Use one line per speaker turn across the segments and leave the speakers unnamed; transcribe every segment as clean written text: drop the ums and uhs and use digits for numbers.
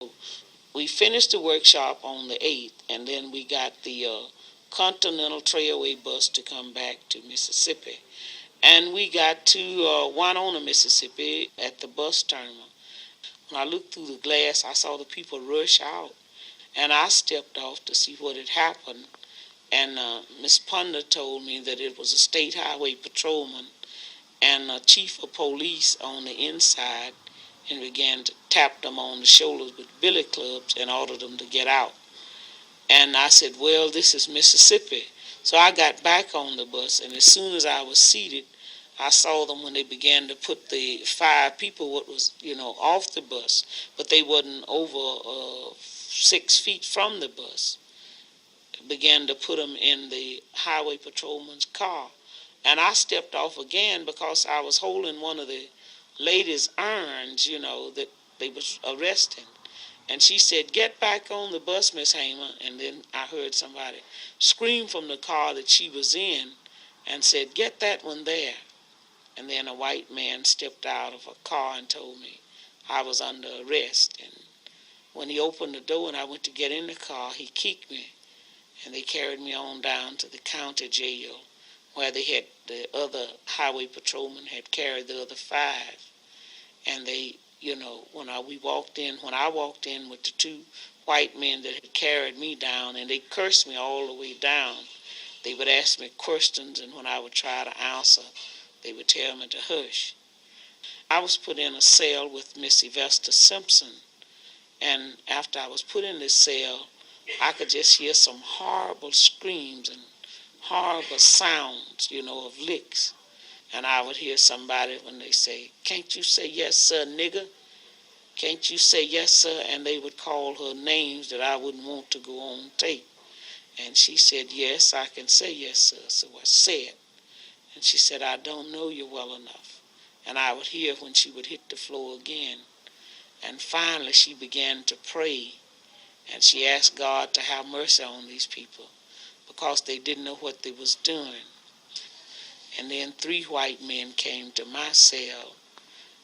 So we finished the workshop on the 8th, and then we got the Continental Trailway bus to come back to Mississippi. And we got to Winona, Mississippi at the bus terminal. When I looked through the glass, I saw the people rush out, and I stepped off to see what had happened. And Miss Ponder told me that it was a state highway patrolman and a chief of police on the inside, and began to tap them on the shoulders with billy clubs and ordered them to get out. And I said, well, this is Mississippi. So I got back on the bus, and as soon as I was seated, I saw them when they began to put the 5 people what was, off the bus, but they wasn't over 6 feet from the bus. Began to put them in the highway patrolman's car. And I stepped off again because I was holding one of the ladies' urns, that they was arresting. And she said, get back on the bus, Miss Hamer. And then I heard somebody scream from the car that she was in and said, get that one there. And then a white man stepped out of a car and told me I was under arrest. And when he opened the door and I went to get in the car, he kicked me. And they carried me on down to the county jail where they had the other highway patrolman had carried the other 5. And they, when I walked in with the 2 white men that had carried me down, and they cursed me all the way down. They would ask me questions, and when I would try to answer, they would tell me to hush. I was put in a cell with Miss Sylvester Simpson, and after I was put in this cell, I could just hear some horrible screams and horrible sounds, of licks. And I would hear somebody when they say, can't you say yes, sir, nigger? Can't you say yes, sir? And they would call her names that I wouldn't want to go on tape. And she said, yes, I can say yes, sir. So I said. And she said, I don't know you well enough. And I would hear when she would hit the floor again. And finally she began to pray. And she asked God to have mercy on these people because they didn't know what they was doing. And then 3 white men came to my cell.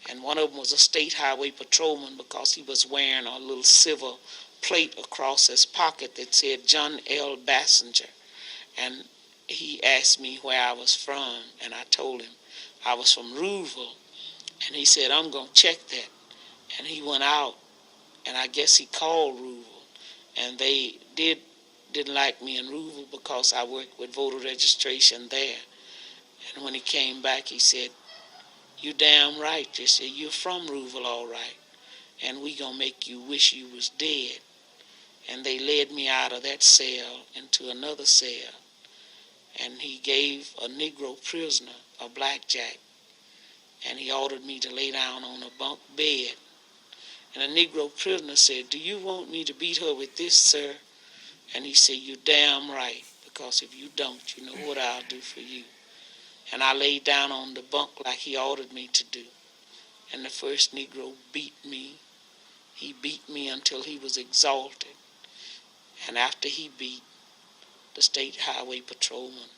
And one of them was a state highway patrolman because he was wearing a little silver plate across his pocket that said John L. Bassinger. And he asked me where I was from, and I told him I was from Rouville. And he said, I'm going to check that. And he went out, and I guess he called Rouville. And they didn't like me in Rouville because I worked with voter registration there. And when he came back, he said, you damn right. They said, you're from Rouville, all right. And we going to make you wish you was dead. And they led me out of that cell into another cell. And he gave a Negro prisoner a blackjack. And he ordered me to lay down on a bunk bed. And a Negro prisoner said, do you want me to beat her with this, sir? And he said, you're damn right, because if you don't, you know what I'll do for you. And I laid down on the bunk like he ordered me to do. And the first Negro beat me. He beat me until he was exhausted. And after he beat, the state highway patrolman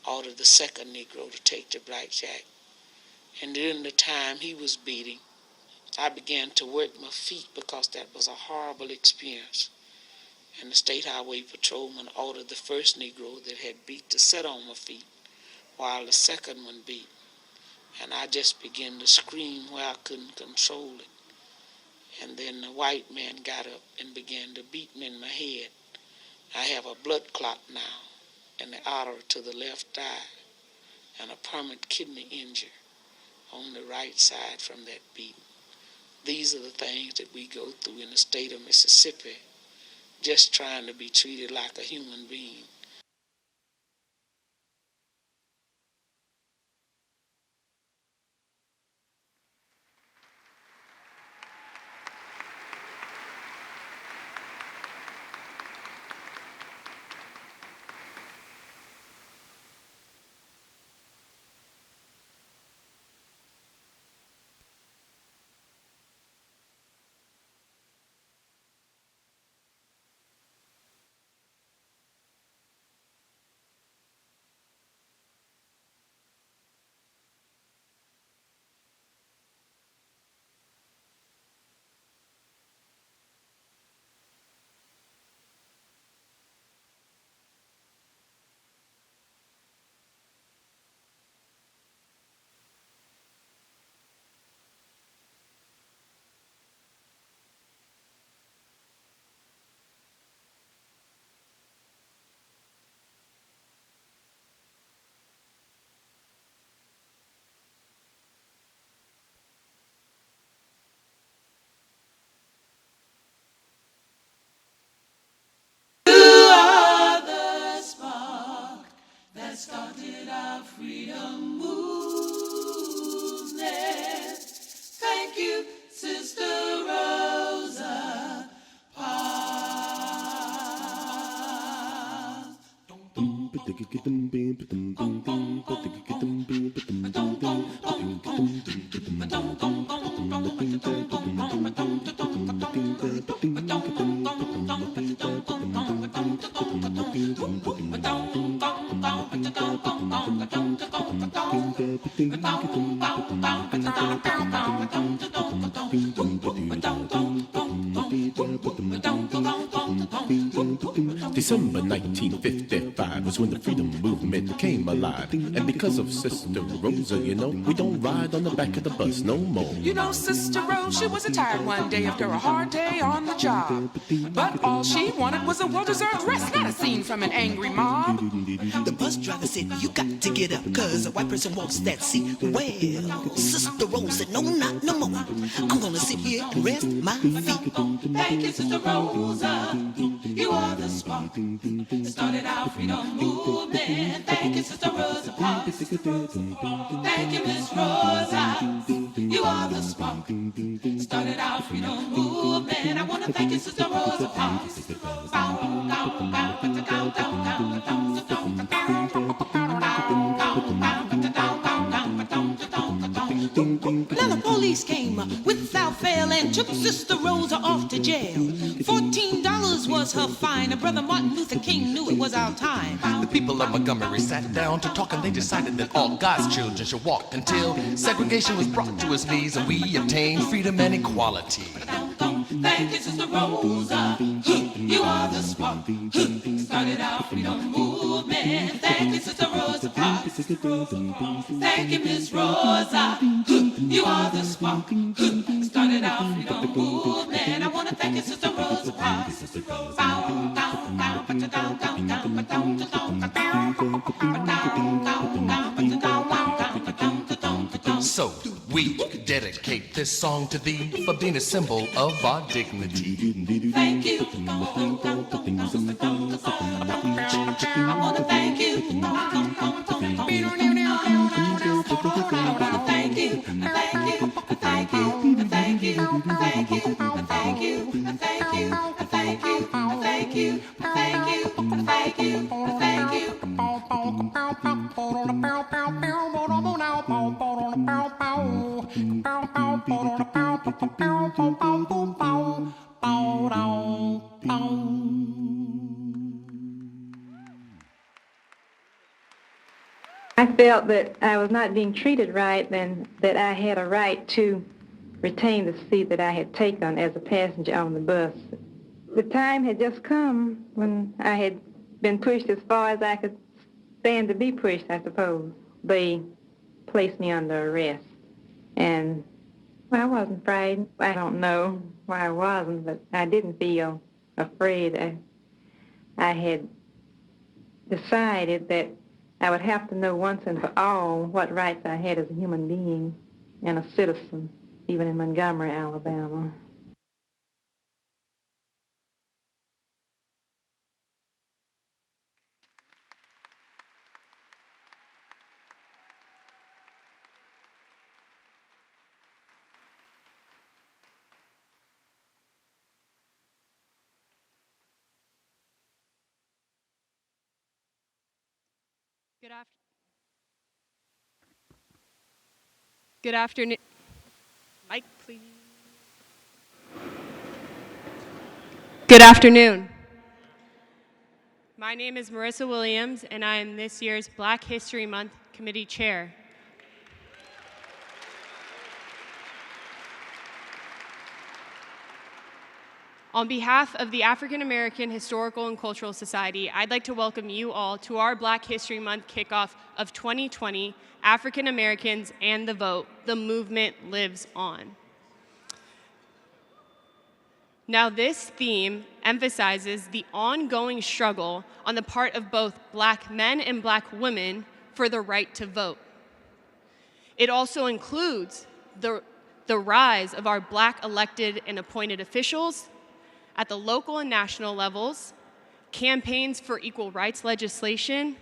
ordered the second Negro to take the blackjack. And during the time he was beating, I began to work my feet because that was a horrible experience. And the state highway patrolman ordered the first Negro that had beat to sit on my feet while the second one beat. And I just began to scream where I couldn't control it. And then the white man got up and began to beat me in my head. I have a blood clot now in the artery to the left eye and a permanent kidney injury on the right side from that beating. These are the things that we go through in the state of Mississippi, just trying to be treated like a human being.
December 1955 was when the freedom movement came alive. And because of Sister Rosa, you know, we don't ride on the back of the bus no more.
You know, Sister Rose, she was tired one day after a hard day on the job. But all she wanted was a well-deserved rest, not a scene from an angry mob.
The bus driver said, you got to get up, cause a white person wants that seat. Well, Sister Rose said, no, not no more. I'm gonna sit here and rest my feet.
Thank you, Sister Rosa. You are the spark that started our freedom movement. Thank you, Sister Rosa Parks. Thank you, Miss Rosa. You are the spark that started our freedom movement. I want to thank you, Sister Rosa Parks.
Now the police came without fail and took Sister Rosa off to jail. $14 was her fine, and Brother Martin Luther King knew it was our time.
The people of Montgomery sat down to talk, and they decided that all God's children should walk until segregation was brought to its knees and we obtained freedom and equality.
Thank you, Sister Rosa. You are the spark. Started our freedom movement. Thank you, Sister Rosa Parks. Thank you, Miss Rosa. You are the spark. Started our freedom movement. I want to thank you, Sister Rosa Parks.
So we dedicate this song to thee for being a symbol of our dignity.
Thank you. I want to thank you. Thank you. Thank you. Thank you. Thank you. Thank you. Thank you. Thank you. Thank you. Thank you. Thank you. Thank you. Thank you.
I felt that I was not being treated right and that I had a right to retain the seat that I had taken as a passenger on the bus. The time had just come when I had been pushed as far as I could stand to be pushed, I suppose. They placed me under arrest. And, well, I wasn't frightened. I don't know why I wasn't, but I didn't feel afraid. I had decided that I would have to know once and for all what rights I had as a human being and a citizen, even in Montgomery, Alabama.
Good afternoon. Mic, please. Good afternoon. My name is Marisa Williams, and I am this year's Black History Month Committee Chair. On behalf of the African American Historical and Cultural Society, I'd like to welcome you all to our Black History Month kickoff of 2020, African Americans and the Vote, the movement lives on. Now, this theme emphasizes the ongoing struggle on the part of both Black men and Black women for the right to vote. It also includes the rise of our Black elected and appointed officials at the local and national levels, campaigns for equal rights legislation,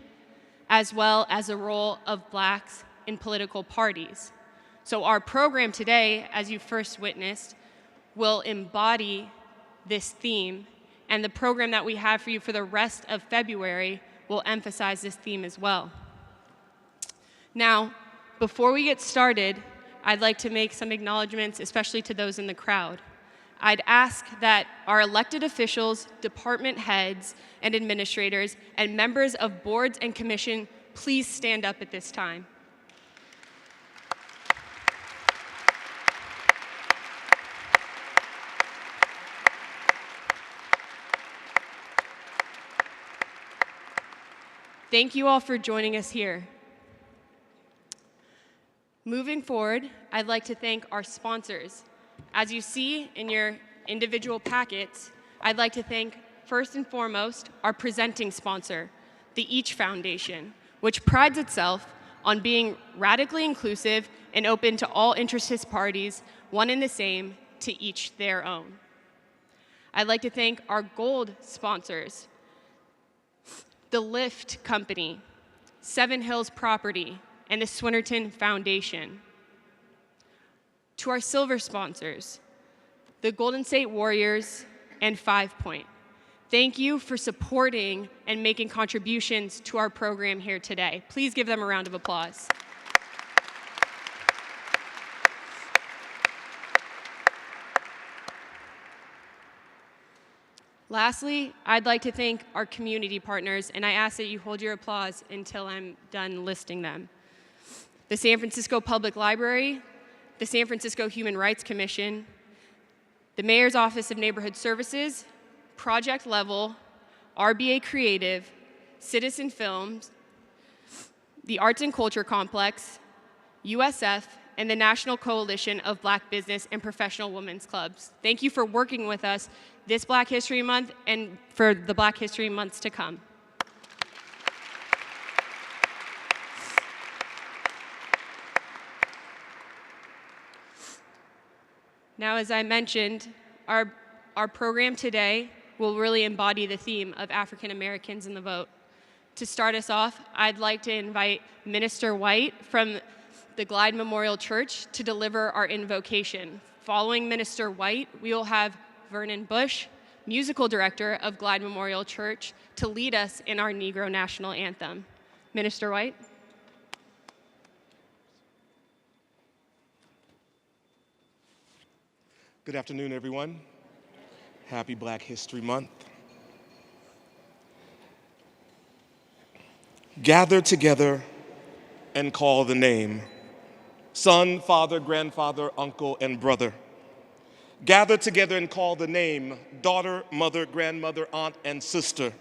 as well as the role of Blacks in political parties. So our program today, as you first witnessed, will embody this theme, and the program that we have for you for the rest of February will emphasize this theme as well. Now, before we get started, I'd like to make some acknowledgments, especially to those in the crowd. I'd ask that our elected officials, department heads and administrators, and members of boards and commission please stand up at this time. Thank you all for joining us here. Moving forward, I'd like to thank our sponsors. As you see in your individual packets, I'd like to thank, first and foremost, our presenting sponsor, the Each Foundation, which prides itself on being radically inclusive and open to all interested parties, one and the same, to each their own. I'd like to thank our gold sponsors, the Lyft Company, Seven Hills Property, and the Swinnerton Foundation. To our silver sponsors, the Golden State Warriors and 5 Point. Thank you for supporting and making contributions to our program here today. Please give them a round of applause. Lastly, I'd like to thank our community partners, and I ask that you hold your applause until I'm done listing them. The San Francisco Public Library, the San Francisco Human Rights Commission, the Mayor's Office of Neighborhood Services, Project Level, RBA Creative, Citizen Films, the Arts and Culture Complex, USF, and the National Coalition of Black Business and Professional Women's Clubs. Thank you for working with us this Black History Month and for the Black History Months to come. Now, as I mentioned, our program today will really embody the theme of African Americans in the vote. To start us off, I'd like to invite Minister White from the Glide Memorial Church to deliver our invocation. Following Minister White, we will have Vernon Bush, musical director of Glide Memorial Church, to lead us in our Negro National Anthem. Minister White.
Good afternoon, everyone. Happy Black History Month. Gather together and call the name. Son, father, grandfather, uncle, and brother. Gather together and call the name. Daughter, mother, grandmother, aunt, and sister.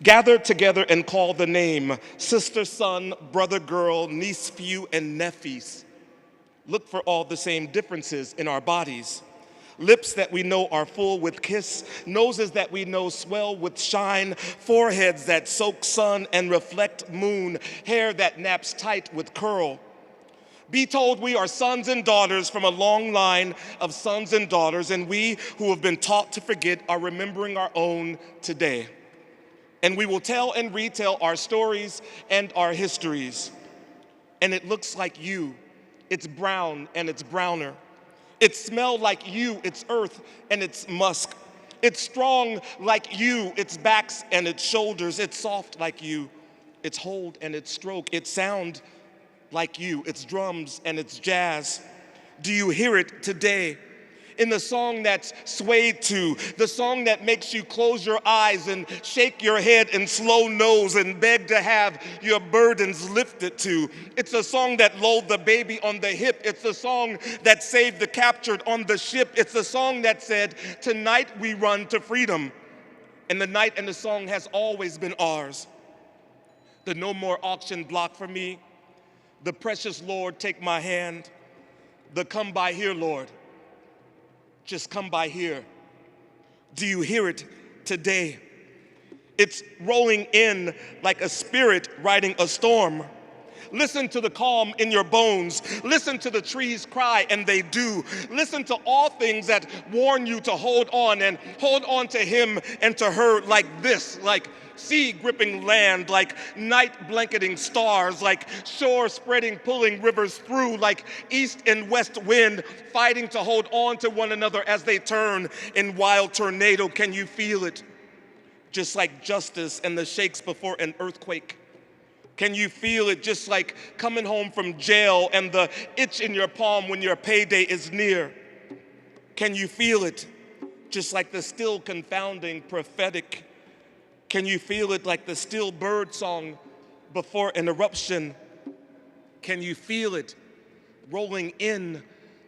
Gather together and call the name. Sister, son, brother, girl, niece, few, and nephews. Look for all the same differences in our bodies. Lips that we know are full with kiss, noses that we know swell with shine, foreheads that soak sun and reflect moon, hair that naps tight with curl. Be told we are sons and daughters from a long line of sons and daughters, and we who have been taught to forget are remembering our own today. And we will tell and retell our stories and our histories. And it looks like you. It's brown and it's browner. It smells like you, it's earth and it's musk. It's strong like you, its backs and its shoulders. It's soft like you, its hold and its stroke. It sound like you, its drums and its jazz. Do you hear it today? In the song that's swayed to, the song that makes you close your eyes and shake your head and slow nose and beg to have your burdens lifted to. It's a song that lulled the baby on the hip. It's a song that saved the captured on the ship. It's a song that said, tonight we run to freedom. And the night and the song has always been ours. The no more auction block for me. The precious Lord, take my hand. The come by here, Lord. Just come by here. Do you hear it today? It's rolling in like a spirit riding a storm. Listen to the calm in your bones. Listen to the trees cry, and they do. Listen to all things that warn you to hold on, and hold on to him and to her like this, like sea gripping land, like night blanketing stars, like shore spreading, pulling rivers through, like east and west wind fighting to hold on to one another as they turn in wild tornado. Can you feel it? just like justice and the shakes before an earthquake? Can you feel it just like coming home from jail and the itch in your palm when your payday is near? Can you feel it just like the still confounding prophetic? Can you feel it like the still bird song before an eruption? Can you feel it rolling in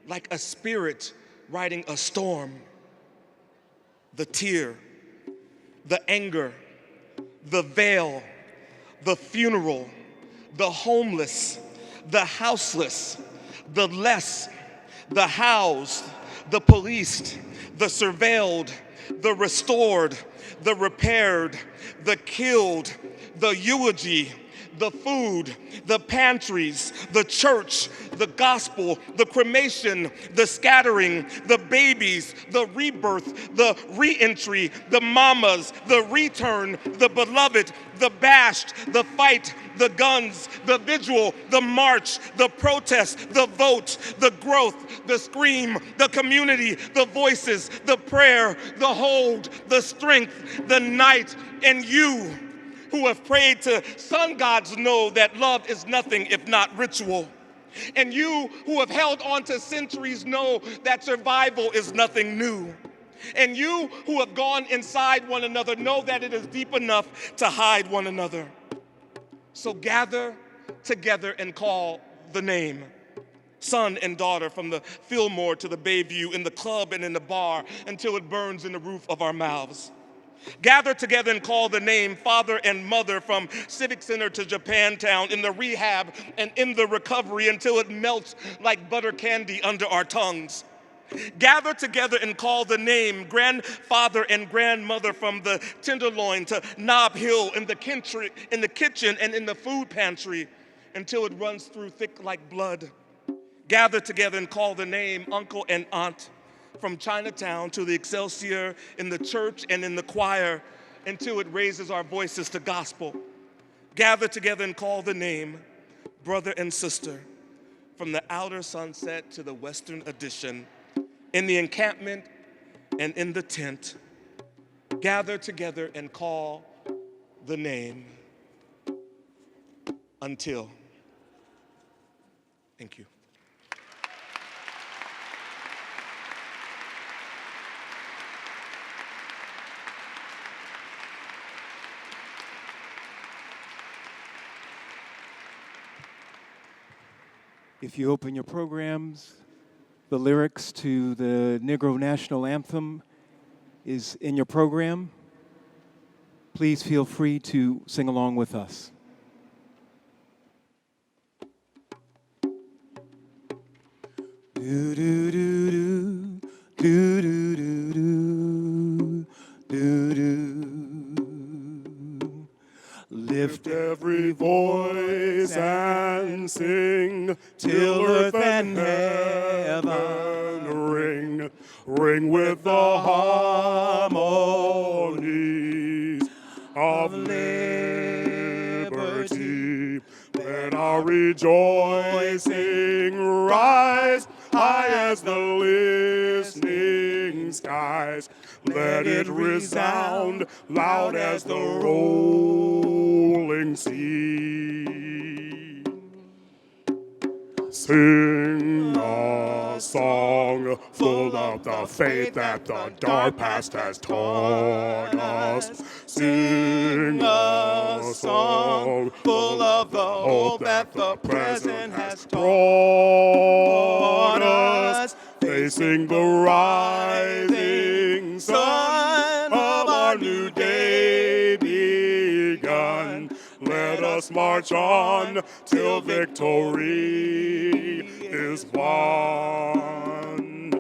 like a spirit riding a storm? The tear, the anger, the veil, the funeral, the homeless, the houseless, the less, the housed, the policed, the surveilled, the restored, the repaired, the killed, the eulogy, the food, the pantries, the church, the gospel, the cremation, the scattering, the babies, the rebirth, the re-entry, the mamas, the return, the beloved, the bashed, the fight, the guns, the vigil, the march, the protest, the vote, the growth, the scream, the community, the voices, the prayer, the hold, the strength, the night, and you who have prayed to sun gods know that love is nothing if not ritual. And you who have held on to centuries know that survival is nothing new. And you who have gone inside one another know that it is deep enough to hide one another. So gather together and call the name. Son and daughter, from the Fillmore to the Bayview, in the club and in the bar, until it burns in the roof of our mouths. Gather together and call the name father and mother, from Civic Center to Japantown, in the rehab and in the recovery, until it melts like butter candy under our tongues. Gather together and call the name grandfather and grandmother, from the Tenderloin to Nob Hill, in the kitchen and in the food pantry, until it runs through thick like blood. Gather together and call the name uncle and aunt, from Chinatown to the Excelsior, in the church and in the choir, until it raises our voices to gospel. Gather together and call the name brother and sister, from the outer Sunset to the Western Addition, in the encampment and in the tent. Gather together and call the name until. Thank you.
If you open your programs, the lyrics to the Negro National Anthem is in your program. Please feel free to sing along with us. Do do do do do do do do do. Lift every voice and sing till earth and heaven ring, ring with the harmonies of liberty. Let our rejoicing rise high as the listening skies. Let it resound loud as the rolling sea. Sing a song full of the faith that the dark past has taught us. Sing a song full of the hope that the present has taught us. Facing the rising sun of our new day begun. Let us march on till victory is won.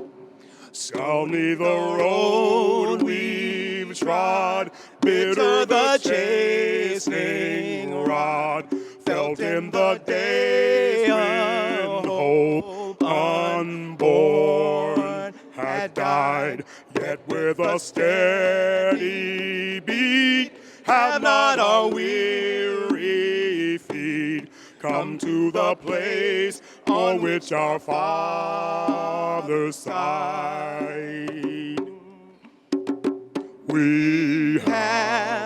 Stony the road we've trod, bitter the chastening rod, felt in the days when hope unborn had died, yet with a steady beat have not our weary feet come to the place on which our fathers sighed. We have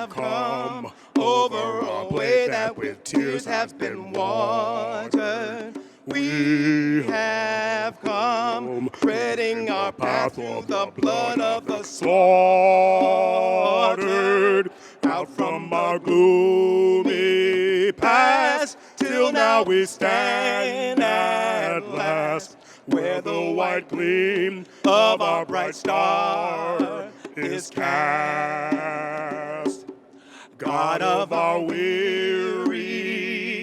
tears have been watered. We have come treading our path through the blood of the slaughtered. Out from our gloomy past, till now we stand at last, where the white gleam of our bright star is cast. God of our weary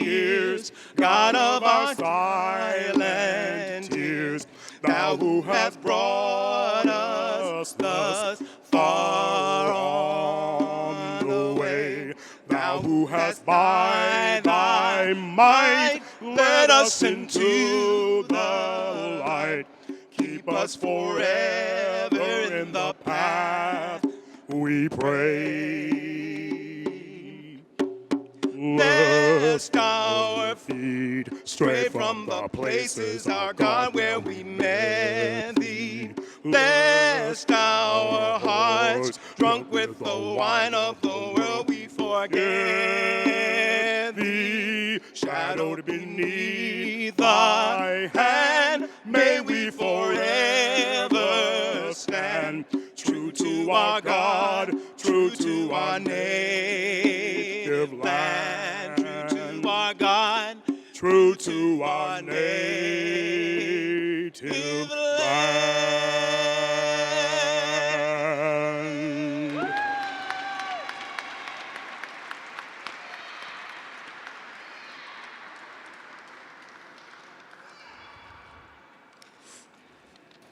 years, God of our silent tears, thou who hast brought us thus far on the way, thou who hast by thy might led us into the light, keep us forever in the path we pray. Lest our feet stray from the places, our God, where we met thee. Lest our hearts, drunk with the wine of the world, we forget thee. Shadowed beneath thy hand, may we forever stand, true to our God, true to our native land, true to our God, true to our native land.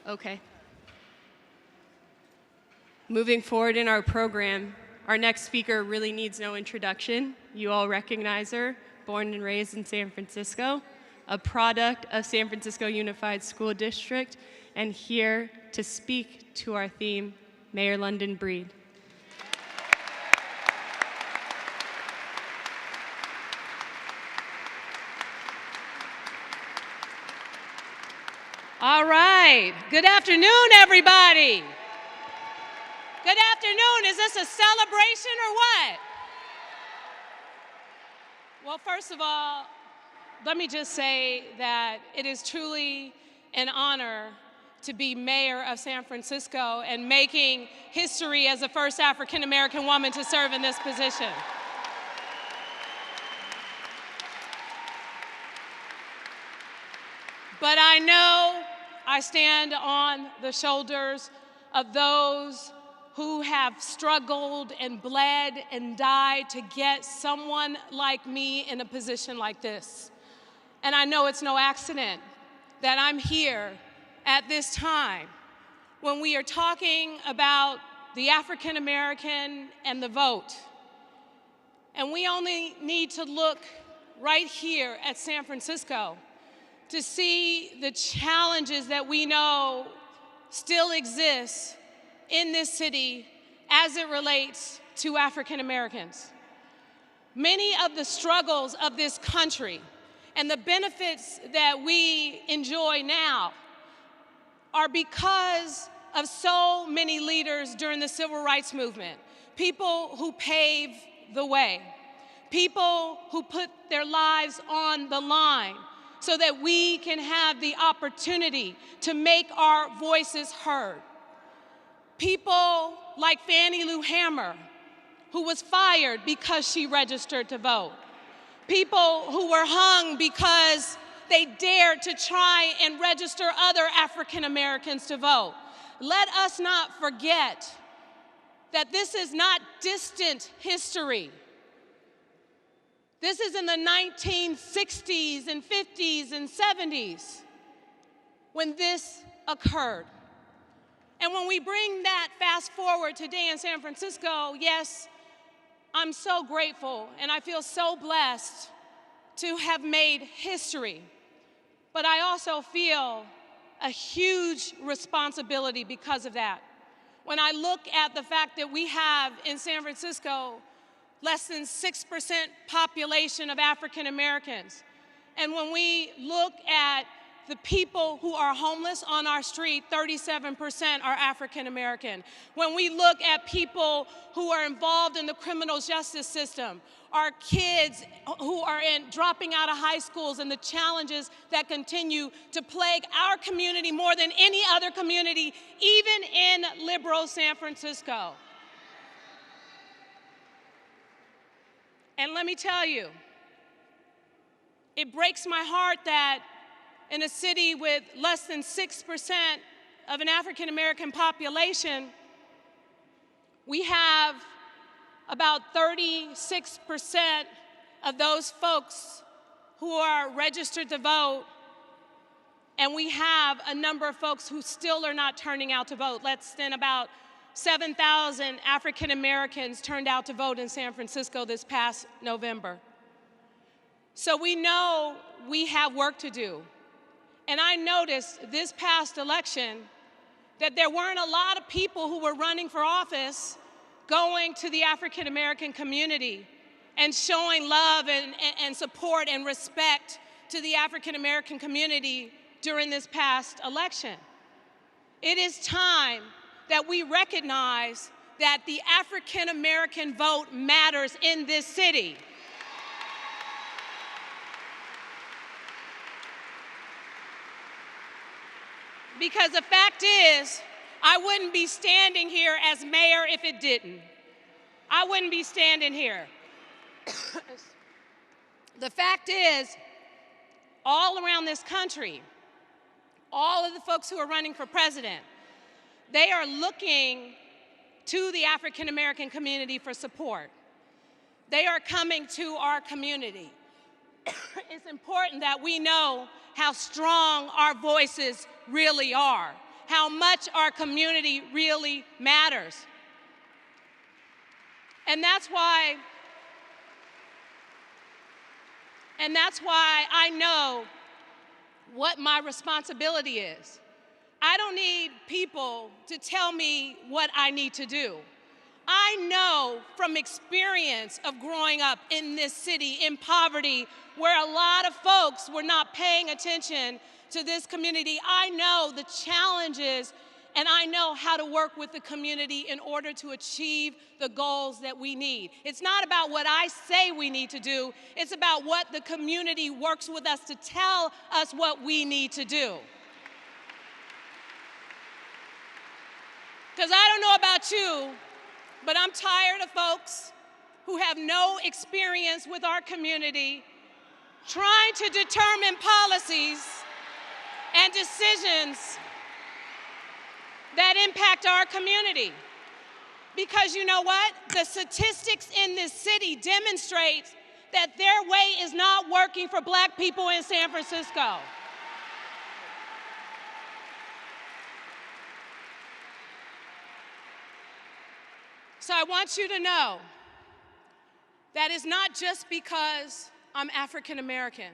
Okay. Moving forward in our program, our next speaker really needs no introduction. You all recognize her, born and raised in San Francisco, a product of San Francisco Unified School District, and here to speak to our theme, Mayor London Breed.
All right. Good afternoon, everybody. Good afternoon. Is this a celebration or what? Well, first of all, let me just say that it is truly an honor to be mayor of San Francisco and making history as the first African-American woman to serve in this position. But I know I stand on the shoulders of those who have struggled and bled and died to get someone like me in a position like this. And I know it's no accident that I'm here at this time when we are talking about the African American and the vote. And we only need to look right here at San Francisco to see the challenges that we know still exist in this city as it relates to African Americans. Many of the struggles of this country and the benefits that we enjoy now are because of so many leaders during the civil rights movement, people who paved the way, people who put their lives on the line so that we can have the opportunity to make our voices heard. People like Fannie Lou Hamer, who was fired because she registered to vote. People who were hung because they dared to try and register other African Americans to vote. Let us not forget that this is not distant history. This is in the 1960s and 50s and 70s when this occurred. And when we bring that fast forward today in San Francisco, yes, I'm so grateful and I feel so blessed to have made history. But I also feel a huge responsibility because of that. When I look at the fact that we have in San Francisco less than 6% population of African Americans, and when we look at the people who are homeless on our street, 37% are African American. When we look at people who are involved in the criminal justice system, our kids who are dropping out of high schools and the challenges that continue to plague our community more than any other community, even in liberal San Francisco. And let me tell you, it breaks my heart that in a city with less than 6% of an African American population, we have about 36% of those folks who are registered to vote, and we have a number of folks who still are not turning out to vote. Less than about 7,000 African Americans turned out to vote in San Francisco this past November. So we know we have work to do. And I noticed this past election that there weren't a lot of people who were running for office going to the African American community and showing love and support and respect to the African American community during this past election. It is time that we recognize that the African American vote matters in this city. Because the fact is, I wouldn't be standing here as mayor if it didn't. I wouldn't be standing here. The fact is, all around this country, all of the folks who are running for president, they are looking to the African American community for support. They are coming to our community. It's important that we know how strong our voices really are, how much our community really matters. And that's why I know what my responsibility is. I don't need people to tell me what I need to do. I know from experience of growing up in this city in poverty, where a lot of folks were not paying attention to this community. I know the challenges, and I know how to work with the community in order to achieve the goals that we need. It's not about what I say we need to do, it's about what the community works with us to tell us what we need to do. Because I don't know about you, but I'm tired of folks who have no experience with our community trying to determine policies and decisions that impact our community. Because you know what? The statistics in this city demonstrate that their way is not working for Black people in San Francisco. So I want you to know that it's not just because I'm African American.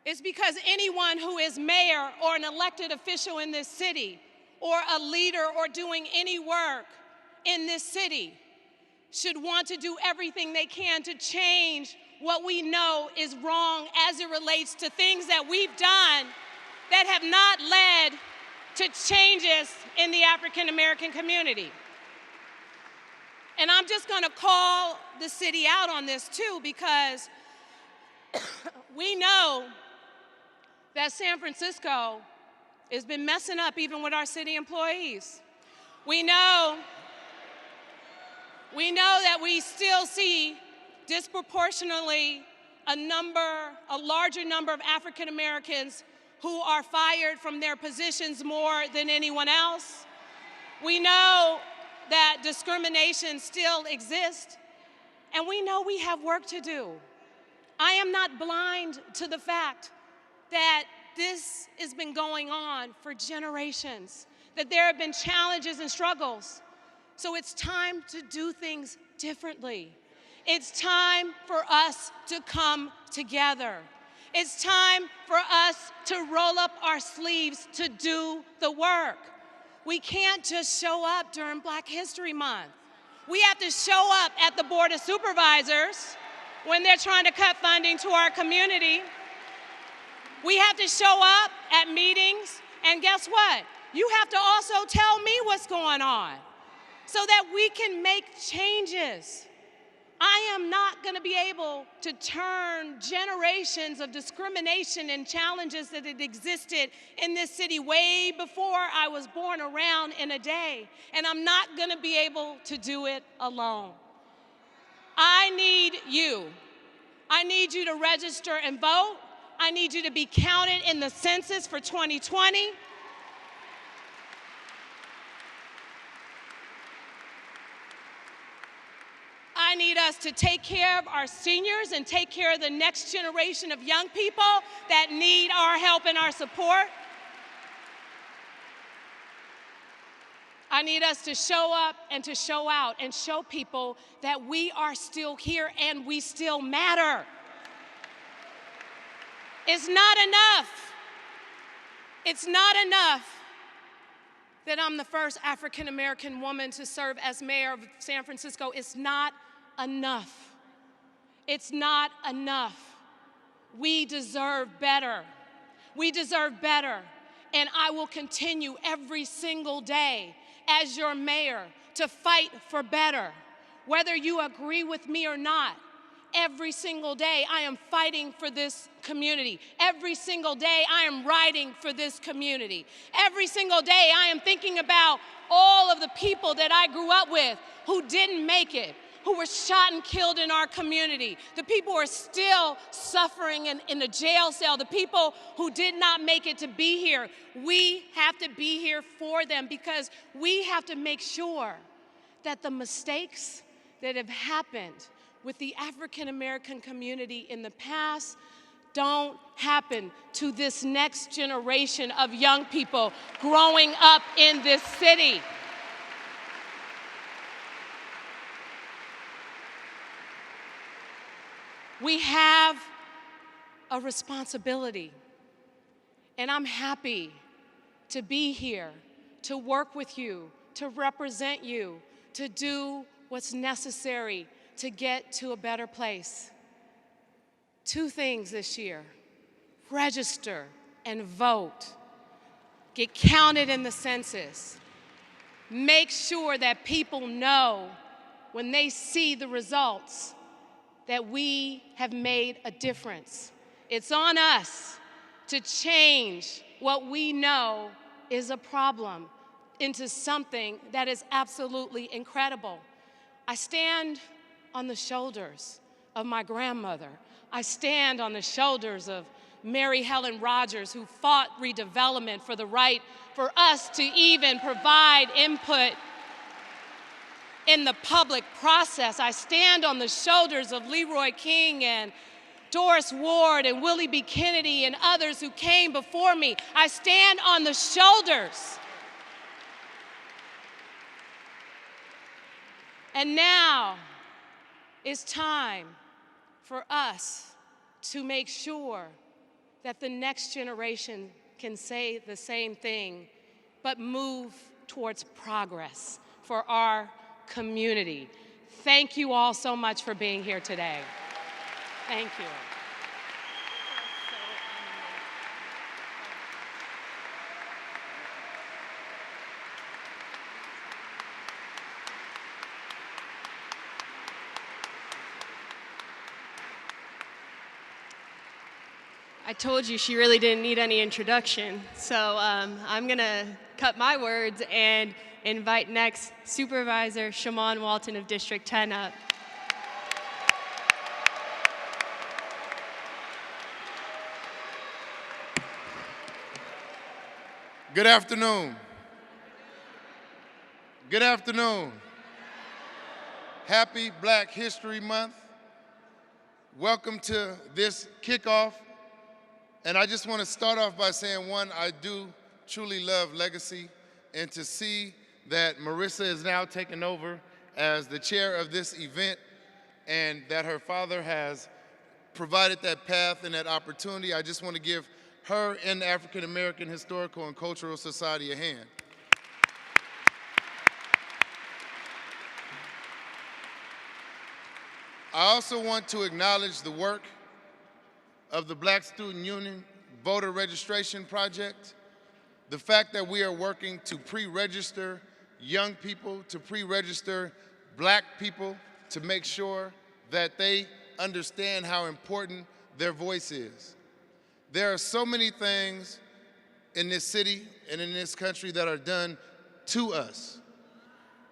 It's because anyone who is mayor or an elected official in this city or a leader or doing any work in this city should want to do everything they can to change what we know is wrong as it relates to things that we've done that have not led to changes in the African American community. And I'm just going to call the city out on this too, because we know that San Francisco has been messing up even with our city employees. We know that we still see disproportionately a larger number of African Americans who are fired from their positions more than anyone else. We know that discrimination still exists, and we know we have work to do. I am not blind to the fact that this has been going on for generations, that there have been challenges and struggles. So it's time to do things differently. It's time for us to come together. It's time for us to roll up our sleeves to do the work. We can't just show up during Black History Month. We have to show up at the Board of Supervisors when they're trying to cut funding to our community. We have to show up at meetings, and guess what? You have to also tell me what's going on so that we can make changes. I am not going to be able to turn generations of discrimination and challenges that had existed in this city way before I was born around in a day. And I'm not going to be able to do it alone. I need you. I need you to register and vote. I need you to be counted in the census for 2020. I need us to take care of our seniors and take care of the next generation of young people that need our help and our support. I need us to show up and to show out and show people that we are still here and we still matter. It's not enough. It's not enough that I'm the first African American woman to serve as mayor of San Francisco. It's not enough. It's not enough. We deserve better. We deserve better. And I will continue every single day as your mayor to fight for better. Whether you agree with me or not, every single day I am fighting for this community. Every single day I am writing for this community. Every single day I am thinking about all of the people that I grew up with who didn't make it, who were shot and killed in our community, the people who are still suffering in the jail cell, the people who did not make it to be here. We have to be here for them because we have to make sure that the mistakes that have happened with the African American community in the past don't happen to this next generation of young people growing up in this city. We have a responsibility, and I'm happy to be here, to work with you, to represent you, to do what's necessary to get to a better place. 2 things this year: register and vote. Get counted in the census. Make sure that people know when they see the results that we have made a difference. It's on us to change what we know is a problem into something that is absolutely incredible. I stand on the shoulders of my grandmother. I stand on the shoulders of Mary Helen Rogers, who fought redevelopment for the right for us to even provide input in the public process. I stand on the shoulders of Leroy King and Doris Ward and Willie B. Kennedy and others who came before me. I stand on the shoulders. And now it's time for us to make sure that the next generation can say the same thing, but move towards progress for our community. Thank you all so much for being here today. Thank you.
I told you she really didn't need any introduction, so I'm gonna cut my words and invite next Supervisor Shamann Walton of District 10 up.
Good afternoon. Good afternoon. Happy Black History Month. Welcome to this kickoff. And I just want to start off by saying, one, I do truly love legacy, and to see that Marisa is now taking over as the chair of this event and that her father has provided that path and that opportunity. I just want to give her and the African American Historical and Cultural Society a hand. I also want to acknowledge the work of the Black Student Union voter registration project, the fact that we are working to pre-register young people, to pre-register black people, to make sure that they understand how important their voice is. There are so many things in this city and in this country that are done to us.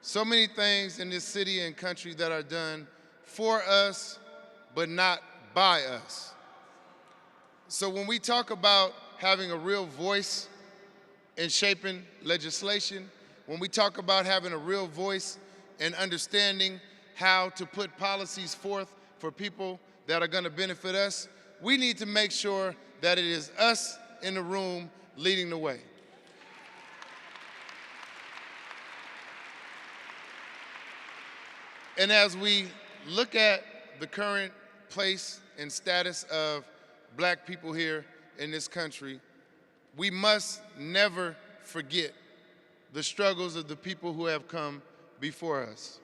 So many things in this city and country that are done for us, but not by us. So when we talk about having a real voice in shaping legislation, when we talk about having a real voice and understanding how to put policies forth for people that are going to benefit us, we need to make sure that it is us in the room leading the way. And as we look at the current place and status of black people here in this country, we must never forget the struggles of the people who have come before us.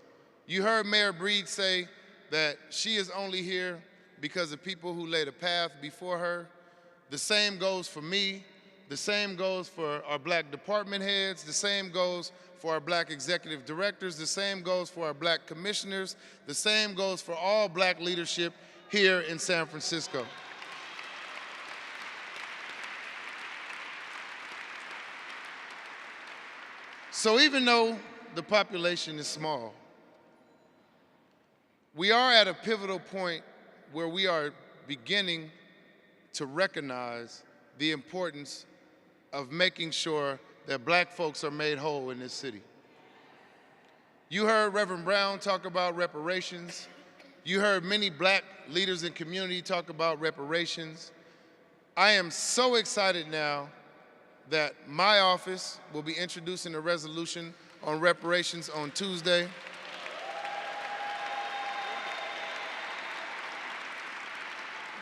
You heard Mayor Breed say that she is only here because of people who laid a path before her. The same goes for me. The same goes for our black department heads. The same goes for our black executive directors. The same goes for our black commissioners. The same goes for all black leadership here in San Francisco. So even though the population is small, we are at a pivotal point where we are beginning to recognize the importance of making sure that black folks are made whole in this city. You heard Reverend Brown talk about reparations. You heard many black leaders in community talk about reparations. I am so excited now that my office will be introducing a resolution on reparations on Tuesday.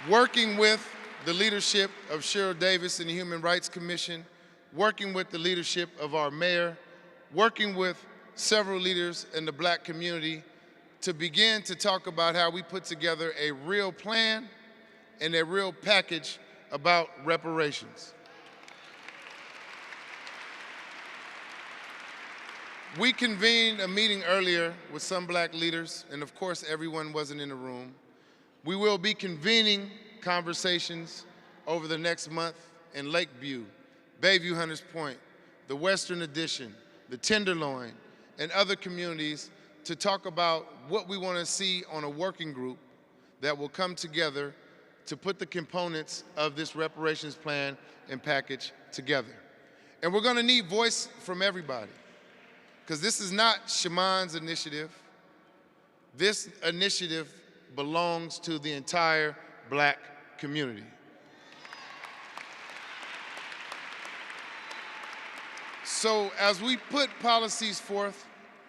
Working with the leadership of Cheryl Davis and the Human Rights Commission, working with the leadership of our mayor, working with several leaders in the black community to begin to talk about how we put together a real plan and a real package about reparations. We convened a meeting earlier with some black leaders, and of course everyone wasn't in the room. We will be convening conversations over the next month in Lakeview, Bayview Hunters Point, the Western Addition, the Tenderloin, and other communities to talk about what we want to see on a working group that will come together to put the components of this reparations plan and package together. And we're going to need voice from everybody, because this is not Shamann's initiative. This initiative belongs to the entire black community. So as we put policies forth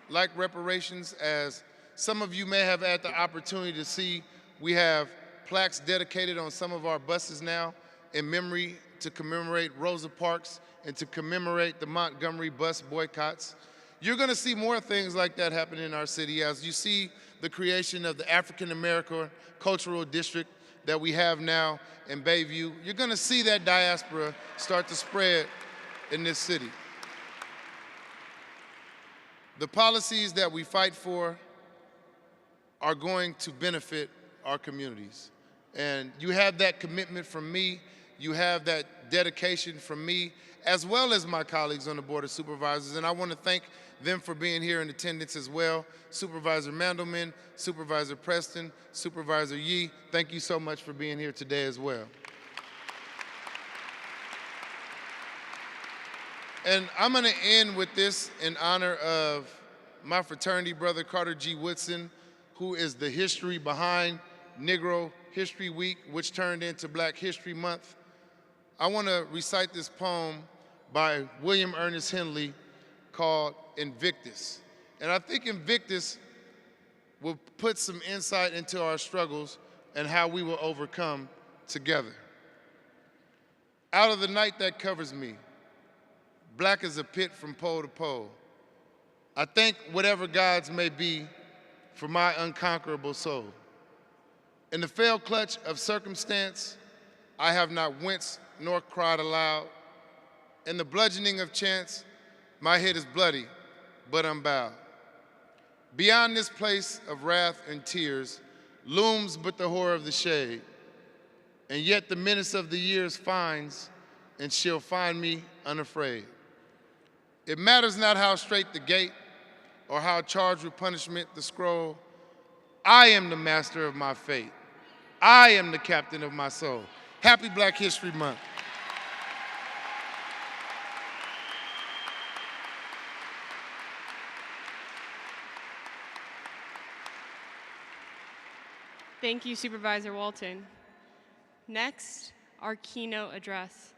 like reparations, as some of you may have had the opportunity to see, we have plaques dedicated on some of our buses now in memory to commemorate Rosa Parks and to commemorate the Montgomery bus boycotts. You're going to see more things like that happen in our city as you see the creation of the African American Cultural District that we have now in Bayview. You're going to see that diaspora start to spread in this city. The policies that we fight for are going to benefit our communities. And you have that commitment from me, you have that dedication from me, as well as my colleagues on the Board of Supervisors, and I want to thank them for being here in attendance as well. Supervisor Mandelman, Supervisor Preston, Supervisor Yee, thank you so much for being here today as well. And I'm going to end with this in honor of my fraternity brother, Carter G. Woodson, who is the history behind Negro History Week, which turned into Black History Month. I want to recite this poem by William Ernest Henley called Invictus. And I think Invictus will put some insight into our struggles and how we will overcome together. Out of the night that covers me, black as a pit from pole to pole, I thank whatever gods may be for my unconquerable soul. In the fell clutch of circumstance, I have not winced nor cried aloud. In the bludgeoning of chance, my head is bloody, but unbowed. Beyond this place of wrath and tears looms but the horror of the shade, and yet the menace of the years finds and shall find me unafraid. It matters not how straight the gate or how charged with punishment the scroll. I am the master of my fate. I am the captain of my soul. Happy Black History Month.
Thank you, Supervisor Walton. Next, our keynote address.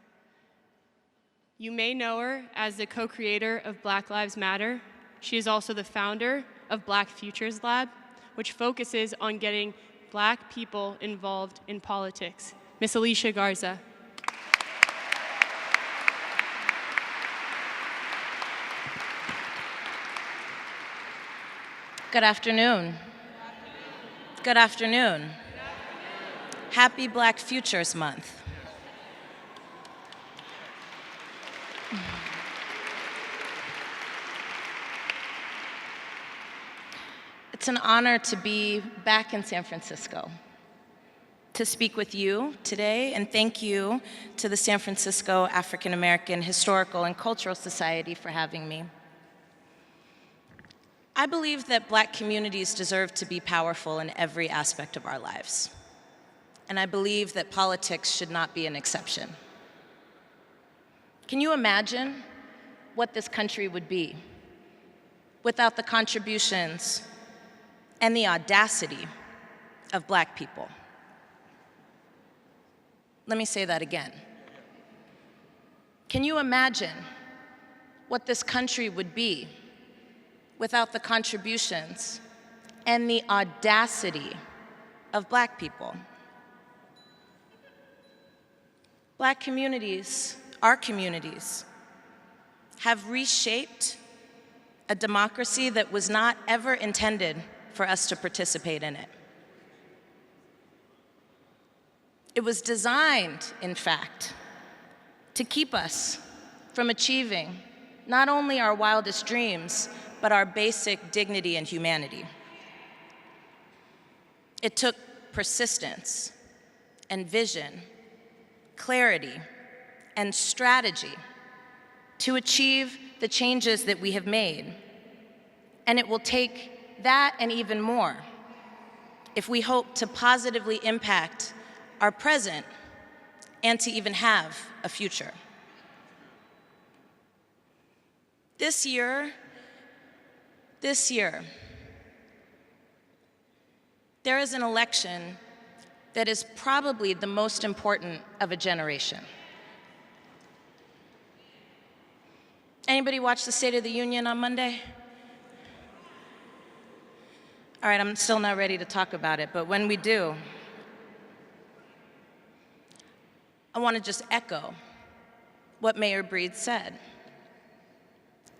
You may know her as the co-creator of Black Lives Matter. She is also the founder of Black Futures Lab, which focuses on getting Black people involved in politics. Miss Alicia Garza.
Good afternoon. Good afternoon. Happy Black Futures Month. It's an honor to be back in San Francisco, to speak with you today, and thank you to the San Francisco African American Historical and Cultural Society for having me. I believe that Black communities deserve to be powerful in every aspect of our lives, and I believe that politics should not be an exception. Can you imagine what this country would be without the contributions and the audacity of Black people? Let me say that again. Can you imagine what this country would be without the contributions and the audacity of Black people? Black communities, our communities, have reshaped a democracy that was not ever intended for us to participate in it. It was designed, in fact, to keep us from achieving not only our wildest dreams, but our basic dignity and humanity. It took persistence and vision, clarity and strategy to achieve the changes that we have made. And it will take that and even more if we hope to positively impact our present and to even have a future. This year, there is an election that is probably the most important of a generation. Anybody watch the State of the Union on Monday? All right, I'm still not ready to talk about it, but when we do, I want to just echo what Mayor Breed said.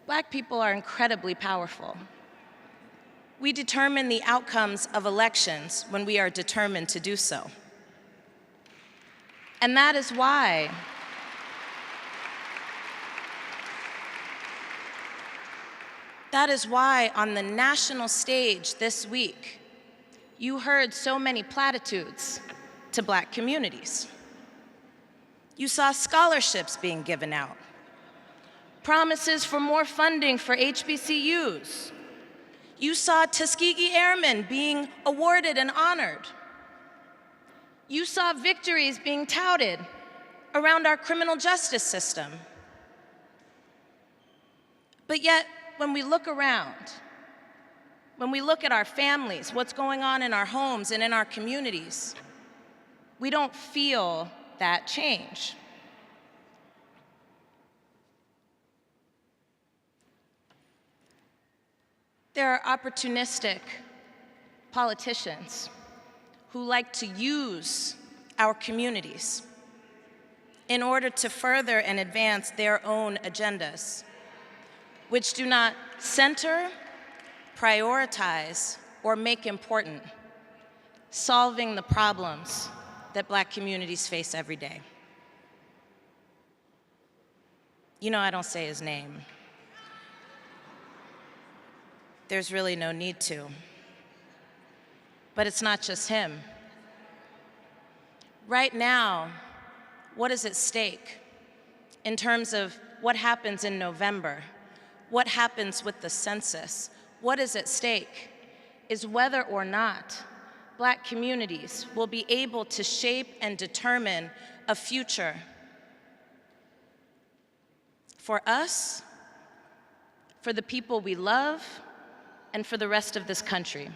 Black people are incredibly powerful. We determine the outcomes of elections when we are determined to do so. And that is why on the national stage this week, you heard so many platitudes to Black communities. You saw scholarships being given out, promises for more funding for HBCUs. You saw Tuskegee Airmen being awarded and honored. You saw victories being touted around our criminal justice system. But yet, when we look around, when we look at our families, what's going on in our homes and in our communities, we don't feel that change. There are opportunistic politicians who like to use our communities in order to further and advance their own agendas, which do not center, prioritize, or make important solving the problems that Black communities face every day. You know I don't say his name. There's really no need to. But it's not just him. Right now, what is at stake in terms of what happens in November, what happens with the census, what is at stake is whether or not Black communities will be able to shape and determine a future for us, for the people we love, and for the rest of this country.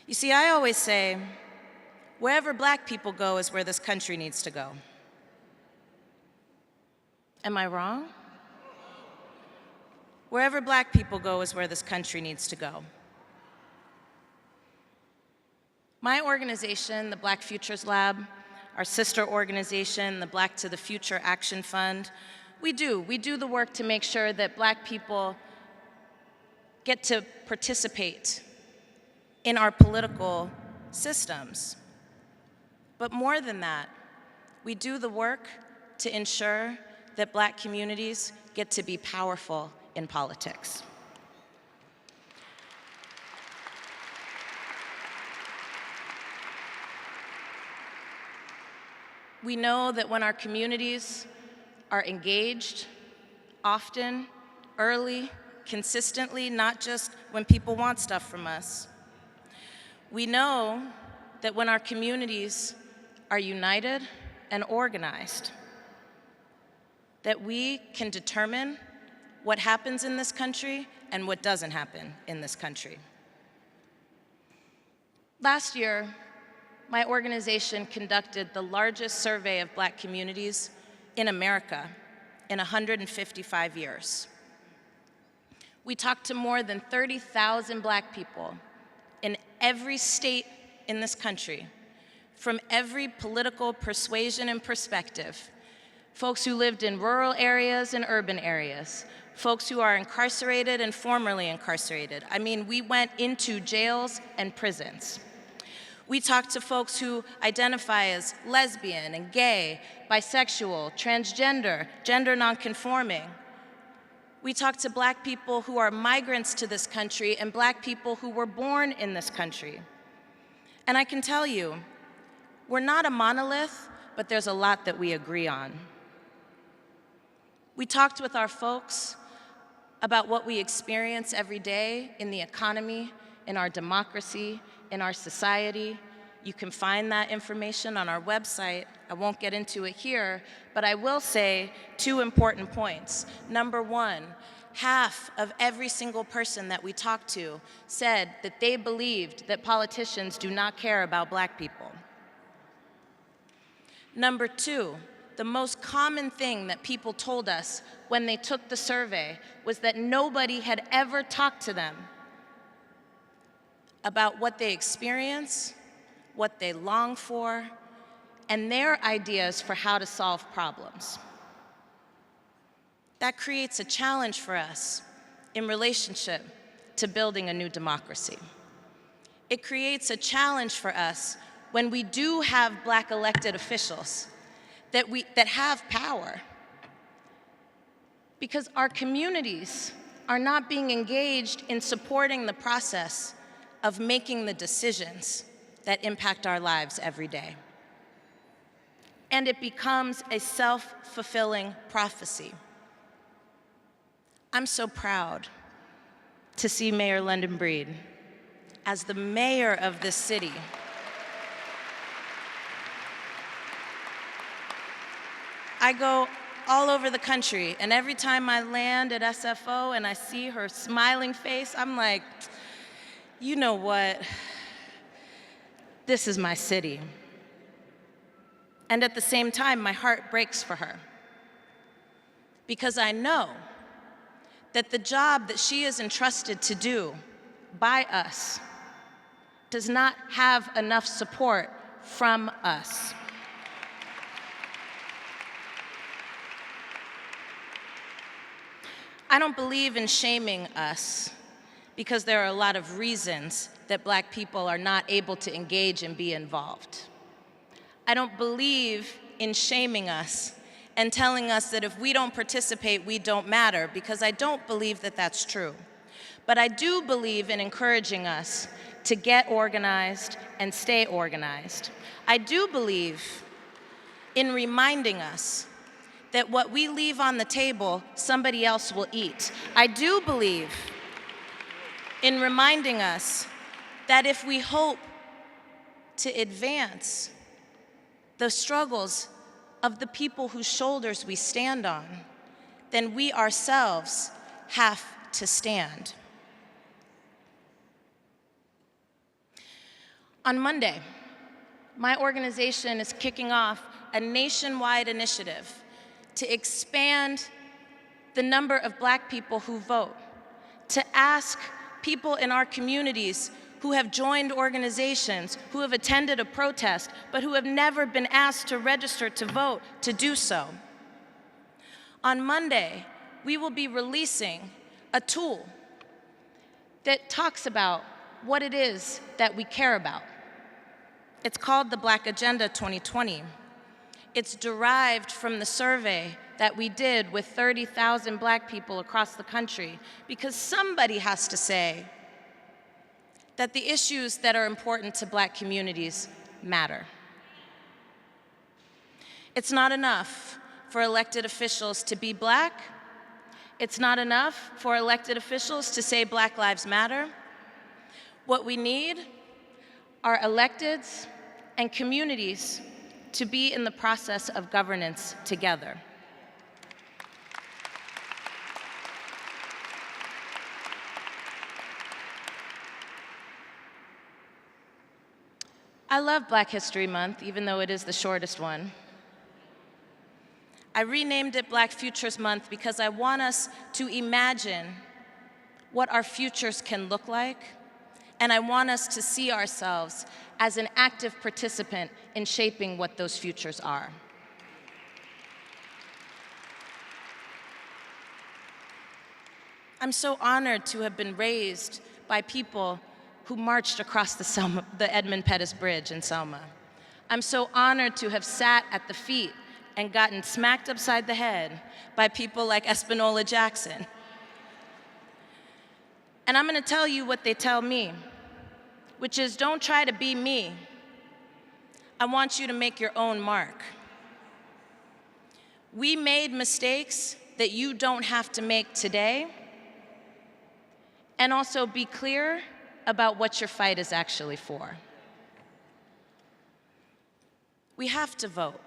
You see, I always say, wherever Black people go is where this country needs to go. Am I wrong? Wherever Black people go is where this country needs to go. My organization, the Black Futures Lab, our sister organization, the Black to the Future Action Fund, we do the work to make sure that Black people get to participate in our political systems. But more than that, we do the work to ensure that Black communities get to be powerful in politics. We know that when our communities are engaged, often, early, consistently, not just when people want stuff from us. We know that when our communities are united and organized, that we can determine what happens in this country and what doesn't happen in this country. Last year, my organization conducted the largest survey of Black communities in America in 155 years. We talked to more than 30,000 Black people in every state in this country, from every political persuasion and perspective, folks who lived in rural areas and urban areas, folks who are incarcerated and formerly incarcerated. I mean, we went into jails and prisons. We talked to folks who identify as lesbian and gay, bisexual, transgender, gender nonconforming. We talked to Black people who are migrants to this country and Black people who were born in this country. And I can tell you, we're not a monolith, but there's a lot that we agree on. We talked with our folks about what we experience every day in the economy, in our democracy, in our society. You can find that information on our website. I won't get into it here, but I will say 2 important points. Number 1, half of every single person that we talked to said that they believed that politicians do not care about Black people. Number 2, the most common thing that people told us when they took the survey was that nobody had ever talked to them about what they experience, what they long for, and their ideas for how to solve problems. That creates a challenge for us in relationship to building a new democracy. It creates a challenge for us when we do have Black elected officials that have power, because our communities are not being engaged in supporting the process of making the decisions that impact our lives every day. And it becomes a self-fulfilling prophecy. I'm so proud to see Mayor London Breed as the mayor of this city. I go all over the country, and every time I land at SFO and I see her smiling face, I'm like, you know what? This is my city. And at the same time, my heart breaks for her, because I know that the job that she is entrusted to do by us does not have enough support from us. I don't believe in shaming us, because there are a lot of reasons that Black people are not able to engage and be involved. I don't believe in shaming us and telling us that if we don't participate, we don't matter, because I don't believe that that's true. But I do believe in encouraging us to get organized and stay organized. I do believe in reminding us that what we leave on the table, somebody else will eat. I do believe in reminding us that if we hope to advance the struggles of the people whose shoulders we stand on, then we ourselves have to stand. On Monday, my organization is kicking off a nationwide initiative to expand the number of Black people who vote, to ask people in our communities who have joined organizations, who have attended a protest, but who have never been asked to register to vote, to do so. On Monday, we will be releasing a tool that talks about what it is that we care about. It's called the Black Agenda 2020. It's derived from the survey that we did with 30,000 Black people across the country, because somebody has to say that the issues that are important to Black communities matter. It's not enough for elected officials to be Black. It's not enough for elected officials to say Black Lives Matter. What we need are electeds and communities to be in the process of governance together. I love Black History Month, even though it is the shortest one. I renamed it Black Futures Month because I want us to imagine what our futures can look like, and I want us to see ourselves as an active participant in shaping what those futures are. I'm so honored to have been raised by people who marched across the Edmund Pettus Bridge in Selma. I'm so honored to have sat at the feet and gotten smacked upside the head by people like Espanola Jackson. And I'm gonna tell you what they tell me, which is don't try to be me. I want you to make your own mark. We made mistakes that you don't have to make today, and also be clear about what your fight is actually for. We have to vote,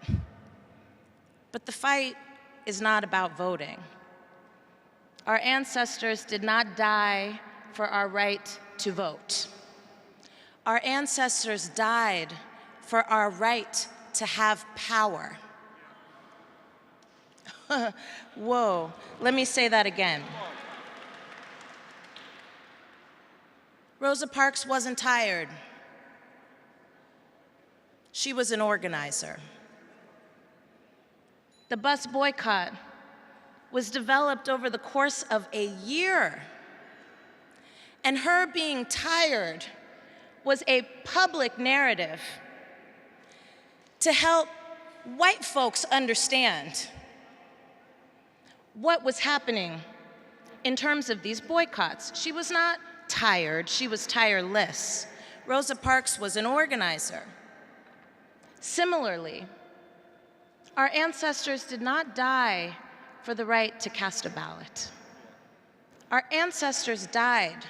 but the fight is not about voting. Our ancestors did not die for our right to vote. Our ancestors died for our right to have power. Whoa, let me say that again. Rosa Parks wasn't tired. She was an organizer. The bus boycott was developed over the course of a year. And her being tired was a public narrative to help white folks understand what was happening in terms of these boycotts. She was not tired, she was tireless. Rosa Parks was an organizer. Similarly, our ancestors did not die for the right to cast a ballot. Our ancestors died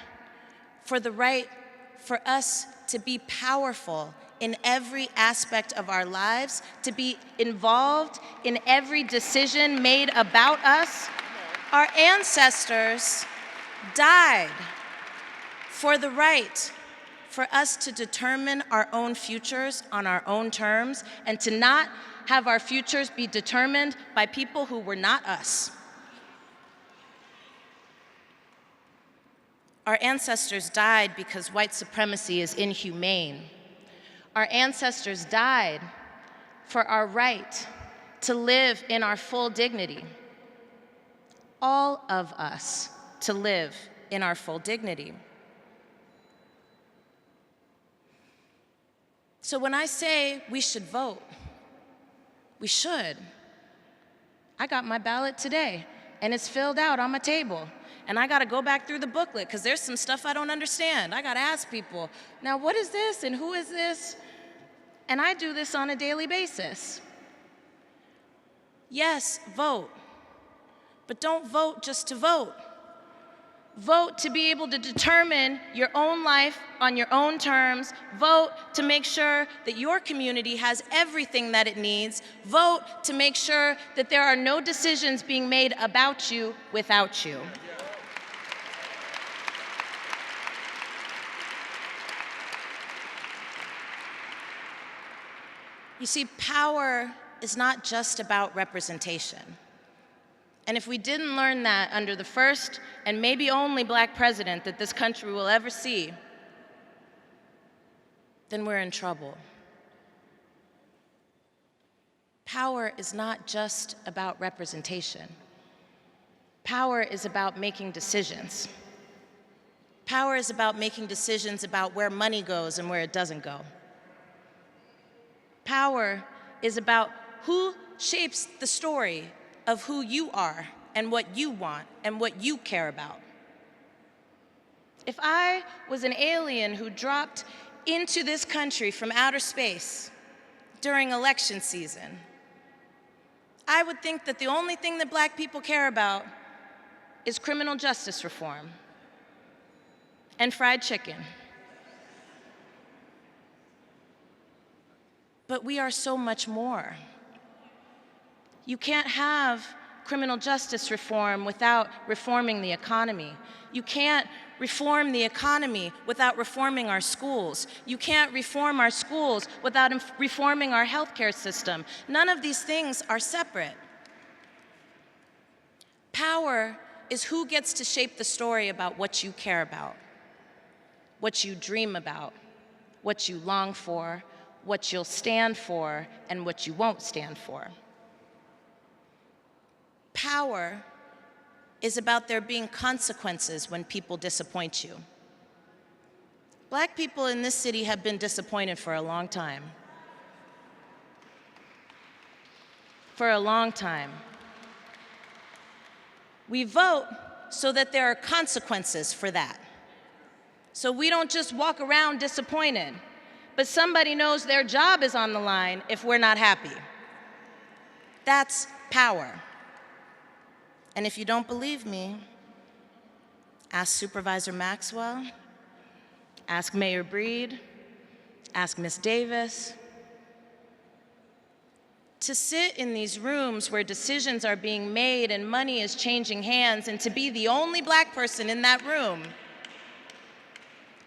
for the right for us to be powerful in every aspect of our lives, to be involved in every decision made about us. Our ancestors died for the right for us to determine our own futures on our own terms and to not have our futures be determined by people who were not us. Our ancestors died because white supremacy is inhumane. Our ancestors died for our right to live in our full dignity. All of us to live in our full dignity. So when I say we should vote, we should. I got my ballot today, and it's filled out on my table. And I gotta go back through the booklet, because there's some stuff I don't understand. I gotta ask people, now what is this, and who is this? And I do this on a daily basis. Yes, vote. But don't vote just to vote. Vote to be able to determine your own life on your own terms. Vote to make sure that your community has everything that it needs. Vote to make sure that there are no decisions being made about you without you. You see, power is not just about representation. And if we didn't learn that under the first and maybe only Black president that this country will ever see, then we're in trouble. Power is not just about representation. Power is about making decisions. Power is about making decisions about where money goes and where it doesn't go. Power is about who shapes the story of who you are and what you want and what you care about. If I was an alien who dropped into this country from outer space during election season, I would think that the only thing that Black people care about is criminal justice reform and fried chicken. But we are so much more. You can't have criminal justice reform without reforming the economy. You can't reform the economy without reforming our schools. You can't reform our schools without reforming our healthcare system. None of these things are separate. Power is who gets to shape the story about what you care about, what you dream about, what you long for, what you'll stand for, and what you won't stand for. Power is about there being consequences when people disappoint you. Black people in this city have been disappointed for a long time. For a long time. We vote so that there are consequences for that. So we don't just walk around disappointed, but somebody knows their job is on the line if we're not happy. That's power. And if you don't believe me, ask Supervisor Maxwell, ask Mayor Breed, ask Ms. Davis. To sit in these rooms where decisions are being made and money is changing hands, and to be the only Black person in that room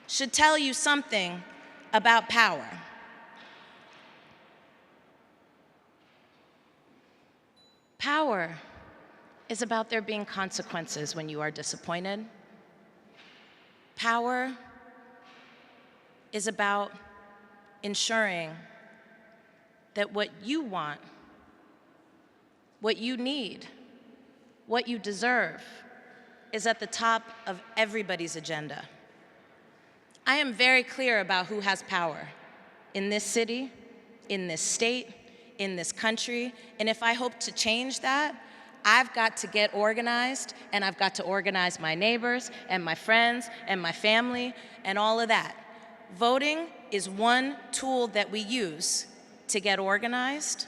should tell you something about power. Power is about there being consequences when you are disappointed. Power is about ensuring that what you want, what you need, what you deserve is at the top of everybody's agenda. I am very clear about who has power in this city, in this state, in this country, and if I hope to change that, I've got to get organized, and I've got to organize my neighbors and my friends and my family and all of that. Voting is one tool that we use to get organized,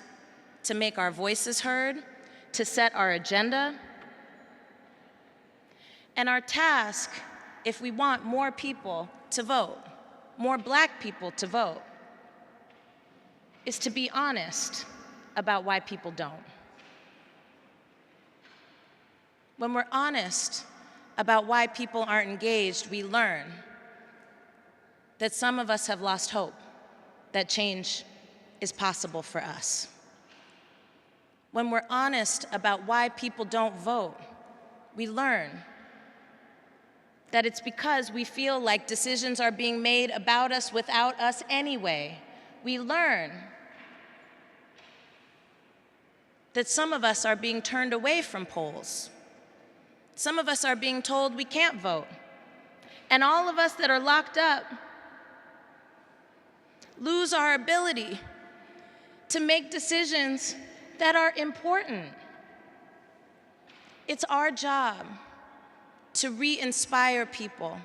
to make our voices heard, to set our agenda. And our task, if we want more people to vote, more Black people to vote, is to be honest about why people don't. When we're honest about why people aren't engaged, we learn that some of us have lost hope that change is possible for us. When we're honest about why people don't vote, we learn that it's because we feel like decisions are being made about us without us anyway. We learn that some of us are being turned away from polls. Some of us are being told we can't vote. And all of us that are locked up lose our ability to make decisions that are important. It's our job to re-inspire people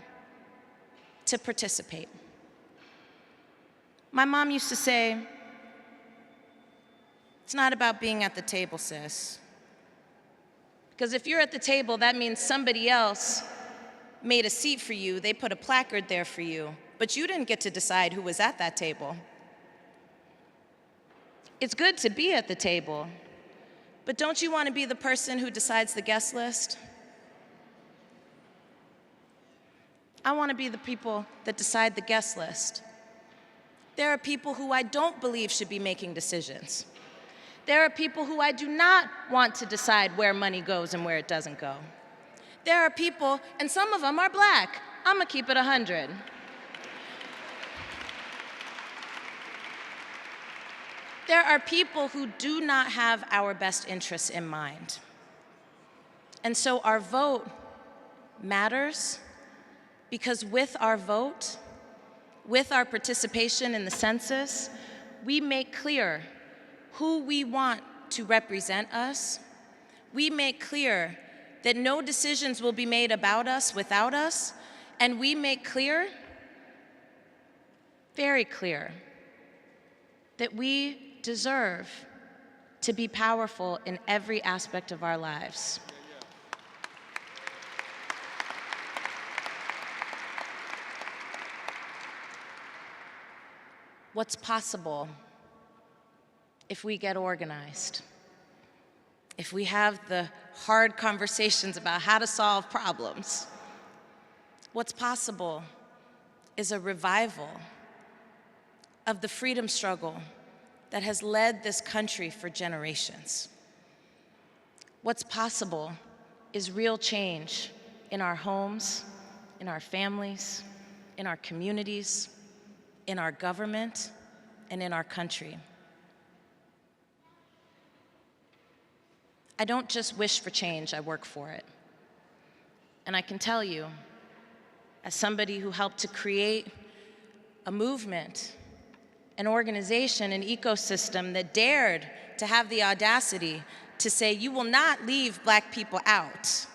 to participate. My mom used to say, it's not about being at the table, sis. Because if you're at the table, that means somebody else made a seat for you, they put a placard there for you, but you didn't get to decide who was at that table. It's good to be at the table, but don't you want to be the person who decides the guest list? I want to be the people that decide the guest list. There are people who I don't believe should be making decisions. There are people who I do not want to decide where money goes and where it doesn't go. There are people, and some of them are black. I'm gonna keep it 100. There are people who do not have our best interests in mind. And so our vote matters because with our vote, with our participation in the census, we make clear who we want to represent us. We make clear that no decisions will be made about us without us, and we make clear, very clear, that we deserve to be powerful in every aspect of our lives. What's possible if we get organized? If we have the hard conversations about how to solve problems? What's possible is a revival of the freedom struggle that has led this country for generations. What's possible is real change in our homes, in our families, in our communities, in our government, and in our country. I don't just wish for change, I work for it. And I can tell you, as somebody who helped to create a movement, an organization, an ecosystem that dared to have the audacity to say, you will not leave Black people out.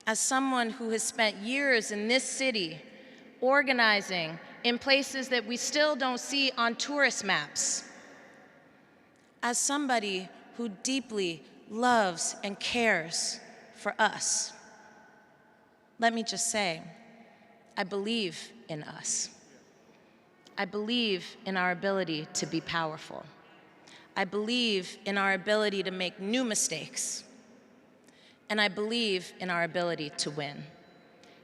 As someone who has spent years in this city organizing in places that we still don't see on tourist maps, as somebody who deeply loves and cares for us, let me just say, I believe in us. I believe in our ability to be powerful. I believe in our ability to make new mistakes. And I believe in our ability to win.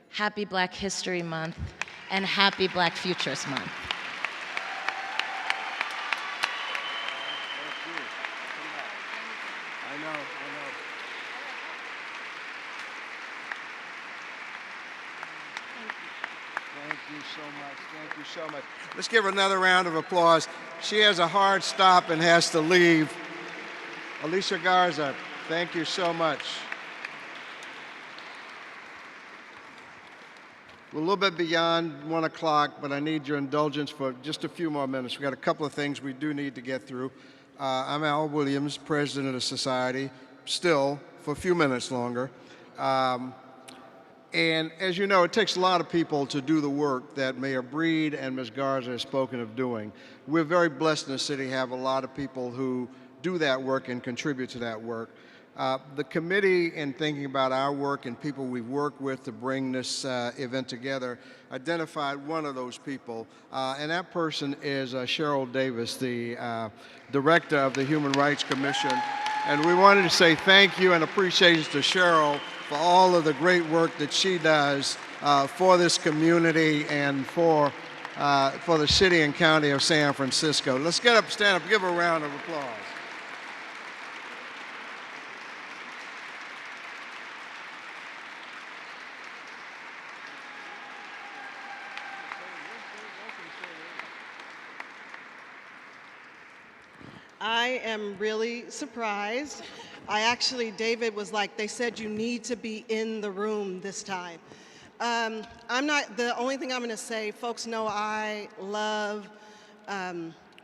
Happy Black History Month and happy Black Futures Month.
Thank you so much. Let's give her another round of applause. She has a hard stop and has to leave. Alicia Garza, thank you so much. We're a little bit beyond 1 o'clock, but I need your indulgence for just a few more minutes. We've got a couple of things we do need to get through. I'm Al Williams, president of the society, still for a few minutes longer. And as you know, it takes a lot of people to do the work that Mayor Breed and Ms. Garza have spoken of doing. We're very blessed in the city to have a lot of people who do that work and contribute to that work. The committee, in thinking about our work and people we've worked with to bring this event together, identified one of those people, and that person is Cheryl Davis, the director of the Human Rights Commission. And we wanted to say thank you and appreciation to Cheryl for all of the great work that she does for this community and for the city and county of San Francisco. Let's get up, stand up, give her a round of applause.
I am really surprised. David was like, they said you need to be in the room this time. I'm not, the only thing I'm going to say, folks know I love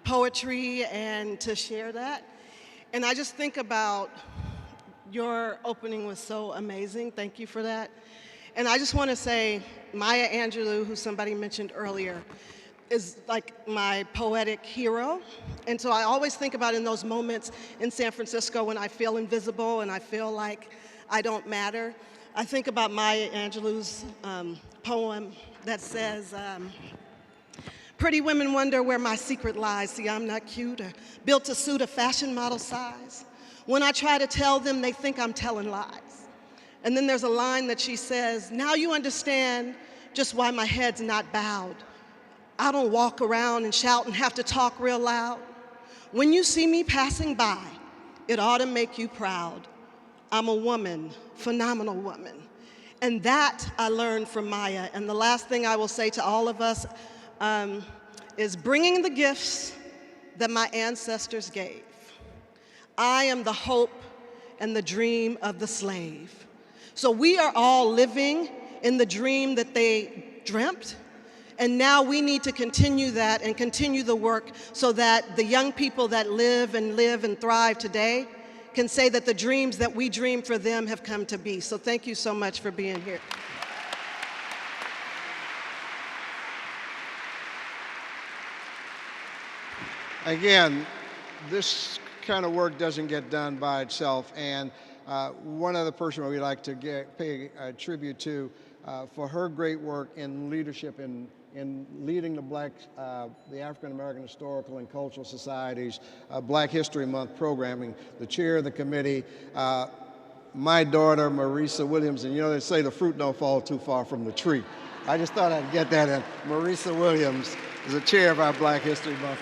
poetry and to share that. And I just think about your opening was so amazing. Thank you for that. And I just want to say, Maya Angelou, who somebody mentioned earlier, is like my poetic hero. And so I always think about in those moments in San Francisco when I feel invisible and I feel like I don't matter. I think about Maya Angelou's poem that says, pretty women wonder where my secret lies. See, I'm not cute or built to suit a fashion model size. When I try to tell them, they think I'm telling lies. And then there's a line that she says, now you understand just why my head's not bowed. I don't walk around and shout and have to talk real loud. When you see me passing by, it ought to make you proud. I'm a woman, phenomenal woman. And that I learned from Maya. And the last thing I will say to all of us is bringing the gifts that my ancestors gave. I am the hope and the dream of the slave. So we are all living in the dream that they dreamt, and now we need to continue that and continue the work so that the young people that live and thrive today can say that the dreams that we dreamed for them have come to be. So thank you so much for being here.
Again, this kind of work doesn't get done by itself, and one other person we'd like to pay a tribute to for her great work in leadership in leading the African American Historical and Cultural Society's Black History Month programming, the chair of the committee, my daughter Marisa Williams, and you know they say the fruit don't fall too far from the tree. I just thought I'd get that in. Marisa Williams is the chair of our Black History Month.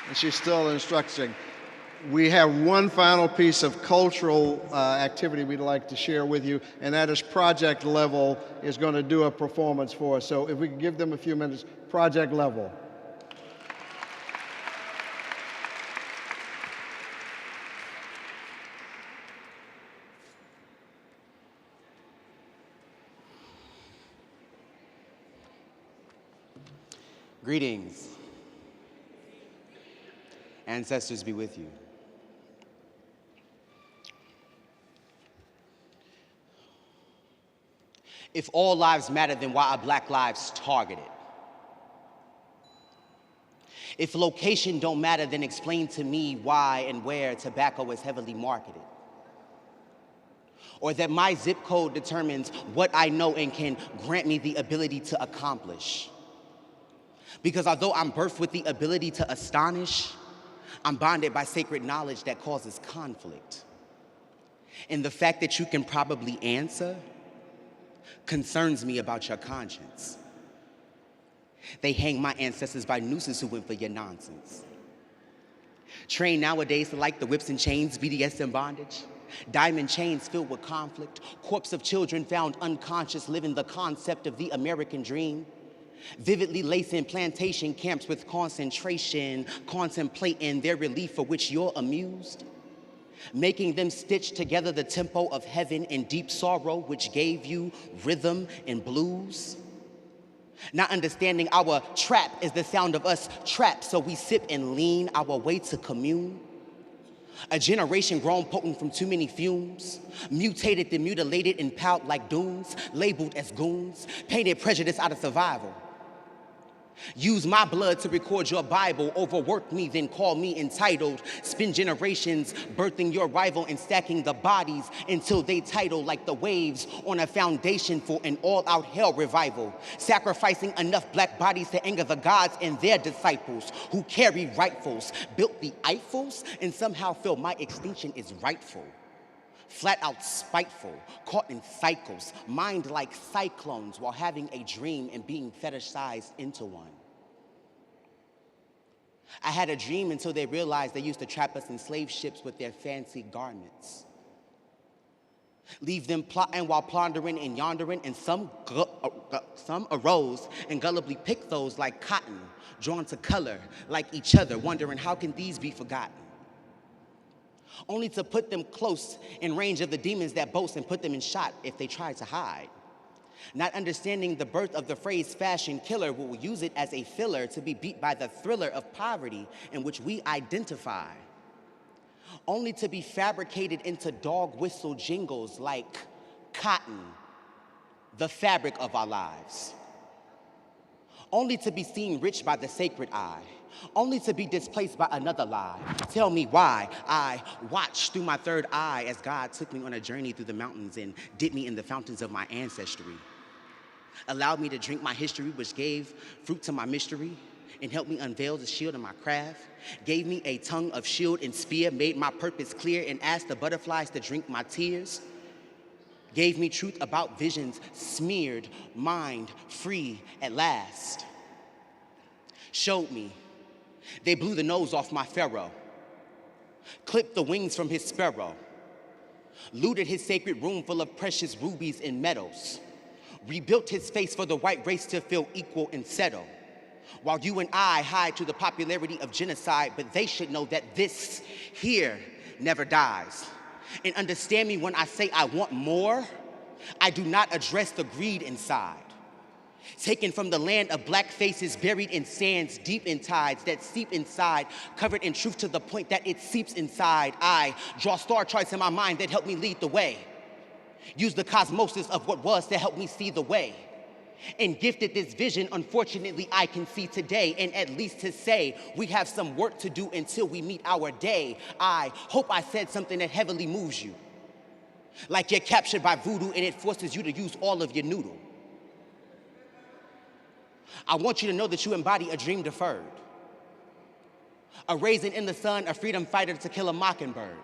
And she's still instructing. We have one final piece of cultural activity we'd like to share with you, and that is Project Level is going to do a performance for us. So if we can give them a few minutes, Project Level.
Greetings. Ancestors be with you. If all lives matter, then why are Black lives targeted? If location don't matter, then explain to me why and where tobacco is heavily marketed. Or that my zip code determines what I know and can grant me the ability to accomplish. Because although I'm birthed with the ability to astonish, I'm bonded by sacred knowledge that causes conflict. And the fact that you can probably answer concerns me about your conscience. They hang my ancestors by nooses who went for your nonsense. Trained nowadays to like the whips and chains, BDSM bondage, diamond chains filled with conflict, corpse of children found unconscious living the concept of the American dream. Vividly lacing plantation camps with concentration, contemplating their relief for which you're amused. Making them stitch together the tempo of heaven in deep sorrow, which gave you rhythm and blues. Not understanding our trap is the sound of us trapped, so we sip and lean our way to commune. A generation grown potent from too many fumes, mutated then mutilated and piled like dunes, labeled as goons, painted prejudice out of survival. Use my blood to record your Bible, overwork me, then call me entitled. Spend generations birthing your rival and stacking the bodies until they tidal like the waves on a foundation for an all-out hell revival. Sacrificing enough Black bodies to anger the gods and their disciples who carry rifles, built the Eiffels, and somehow feel my extinction is rightful. Flat out spiteful, caught in cycles, mind like cyclones while having a dream and being fetishized into one. I had a dream until they realized they used to trap us in slave ships with their fancy garments. Leave them plotting while plundering and yondering, and some arose and gullibly picked those like cotton, drawn to color like each other, wondering how can these be forgotten? only to put them close in range of the demons that boast and put them in shot if they try to hide. Not understanding the birth of the phrase fashion killer, we will use it as a filler to be beat by the thriller of poverty in which we identify, only to be fabricated into dog whistle jingles like cotton, the fabric of our lives, only to be seen rich by the sacred eye, only to be displaced by another lie. Tell me why I watched through my third eye as God took me on a journey through the mountains and dipped me in the fountains of my ancestry, allowed me to drink my history, which gave fruit to my mystery, and helped me unveil the shield of my craft, gave me a tongue of shield and spear, made my purpose clear, and asked the butterflies to drink my tears, gave me truth about visions smeared, mind free at last, showed me they blew the nose off my pharaoh, clipped the wings from his sparrow, looted his sacred room full of precious rubies and metals, rebuilt his face for the white race to feel equal and settle, while you and I hide to the popularity of genocide, but they should know that this here never dies. And understand me when I say I want more, I do not address the greed inside. Taken from the land of black faces, buried in sands, deep in tides that seep inside, covered in truth to the point that it seeps inside. I draw star charts in my mind that help me lead the way. Use the cosmosis of what was to help me see the way. And gifted this vision, unfortunately, I can see today. And at least to say, we have some work to do until we meet our day. I hope I said something that heavily moves you. Like you're captured by voodoo and it forces you to use all of your noodle. I want you to know that you embody a dream deferred. A raisin in the sun, a freedom fighter to kill a mockingbird.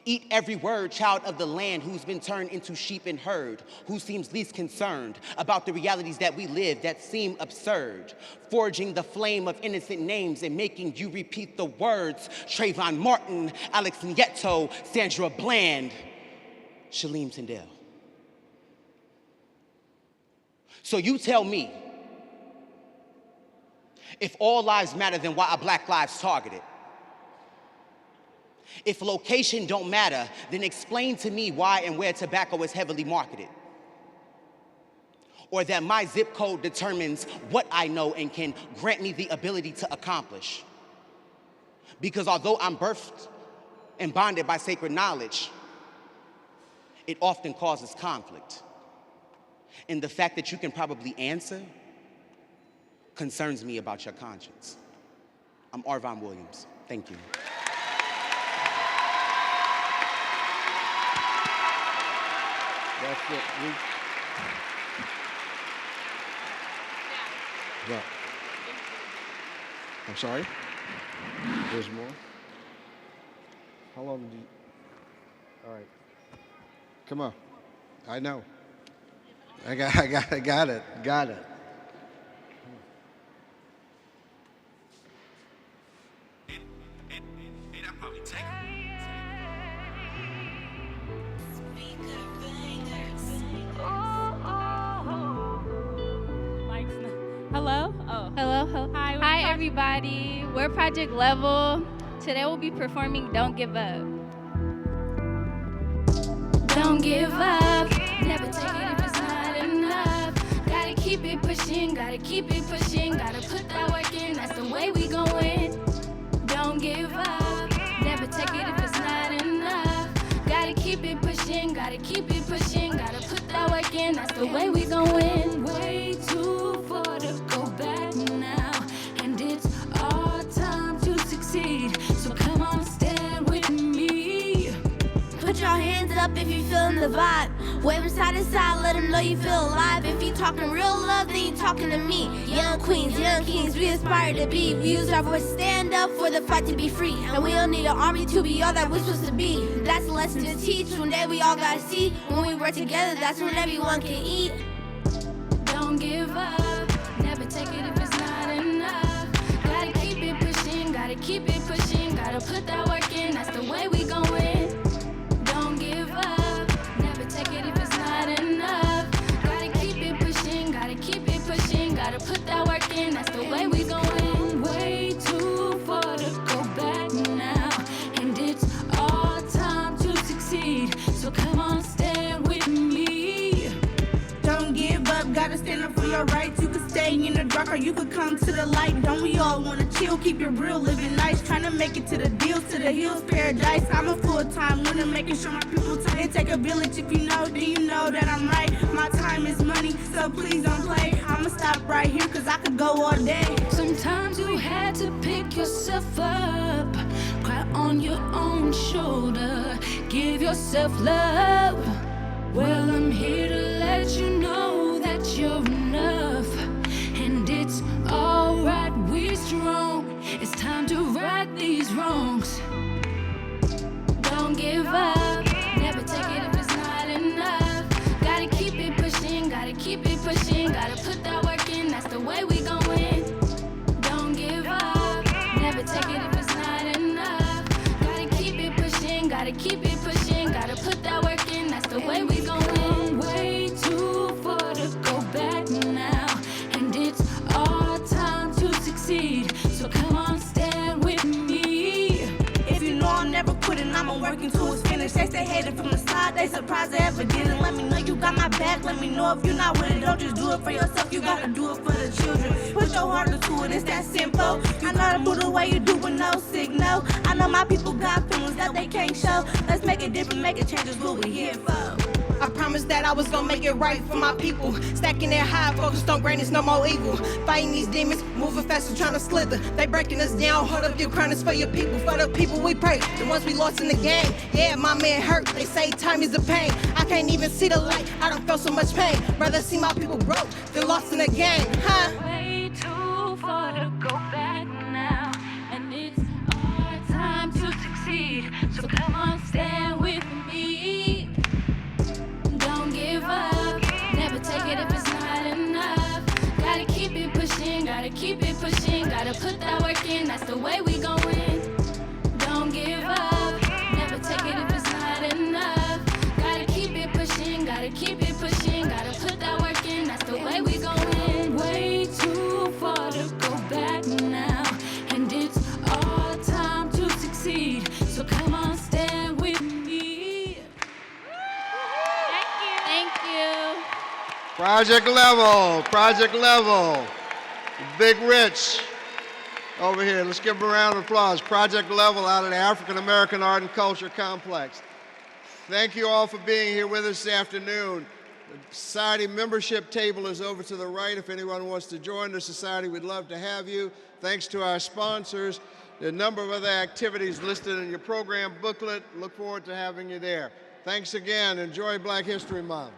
Eat every word, child of the land who's been turned into sheep and herd, who seems least concerned about the realities that we live that seem absurd, forging the flame of innocent names and making you repeat the words: Trayvon Martin, Alex Nieto, Sandra Bland, Shalim Tindell. So you tell me, if all lives matter, then why are black lives targeted? If location don't matter, then explain to me why and where tobacco is heavily marketed. Or that my zip code determines what I know and can grant me the ability to accomplish. Because although I'm birthed and bonded by sacred knowledge, it often causes conflict. And the fact that you can probably answer concerns me about your conscience. I'm Arvon Williams. Thank you.
That's it. Yeah. I'm sorry? There's more? How long do you... All right. Come on. I know. I got it.
Hello? Oh. Hello. Hi, everybody. We're Project Level. Today we'll be performing Don't Give Up. Don't give up. Never take it if it's not enough. Gotta keep it pushing. Gotta put that work in. That's the way we going. Don't give up. Never take it if it's not enough. Gotta keep it pushing. Gotta put that work in. That's the way we going. Way too far to go back now, and it's our time to succeed. So come on, stand with me. Put your hands up if you feeling the vibe. Wave them side to side, let them know you feel alive. If you talking real love, then you talking to me. Young queens, young kings, we aspire to be. We use our voice, stand up for the fight to be free. And we don't need an army to be all that we're supposed to be. That's a lesson to teach. One day we all gotta see. When we work together, that's when everyone can eat. Don't give up. Never take it if it's not enough. Gotta keep it pushing. Gotta put that work in. That's the way we going. Don't give up. Never take it if it's not enough. Gotta keep it pushing. Gotta put that work in. That's the way we going. Way too far to go back now, and it's
dark, or you could come to the light. Don't we all wanna chill, keep it real, living nice, trying to make it to the deals, to the hills, paradise. I'm a full-time winner, making sure my people time. It take a village if you know, do you know that I'm right? My time is money, so please don't play. I'ma stop right here, cause I could go all day.
Sometimes you had to pick yourself up, cry on your own shoulder, give yourself love. Well, I'm here to let you know that you're enough, and it's alright, we're strong. It's time to right these wrongs. Don't give up, never take it if it's not enough. Gotta keep it pushing, gotta keep it pushing, gotta put that work in, that's the way we gon' win. Don't give up, never take it if it's not enough. Gotta keep it pushing, gotta keep it pushing, gotta put that work in, that's the way we gon' win. Way too far to go back now, and it's our time to succeed. So come on, stand with me.
If you know I'm never quitting, I'm working till it's finished. They stay hating from the side, they surprised they ever didn't. Let me know you got my back, let me know if you're not with it. Don't just do it for yourself, you gotta do it for the children. Put your heart into it, it's that simple. You gotta move the way you do with no signal. I know my people got feelings that they can't show. Let's make it different, make it change, is what we here for.
I promised that I was gonna make it right for my people. Stacking it high, focused on greatness, no more evil. Fighting these demons, moving faster, trying to slither. They breaking us down, hold up your crown, it's for your people. For the people we pray, the ones we lost in the game. Yeah, my man hurt, they say time is a pain. I can't even see the light, I don't feel so much pain. Rather see my people broke than lost in the game, huh?
Way too far to go back now, and it's our time to succeed. So come on, stand with me. Don't give up, never take it if it's not enough. Gotta keep it pushing, gotta keep it pushing, gotta put that work in, that's the way we gon' win. Don't give up, never take it if it's not enough. Gotta keep it pushing, gotta keep it pushing, gotta put that work in, that's the way we gon' win. Way too far to go back now, and it's our time to succeed. So come on, stand with me.
Thank you.
Project Level, Project Level. Big Rich over here. Let's give him a round of applause. Project Level out of the African American Art and Culture Complex. Thank you all for being here with us this afternoon. The society membership table is over to the right. If anyone wants to join the society, we'd love to have you. Thanks to our sponsors. There are a number of other activities listed in your program booklet. Look forward to having you there. Thanks again. Enjoy Black History Month.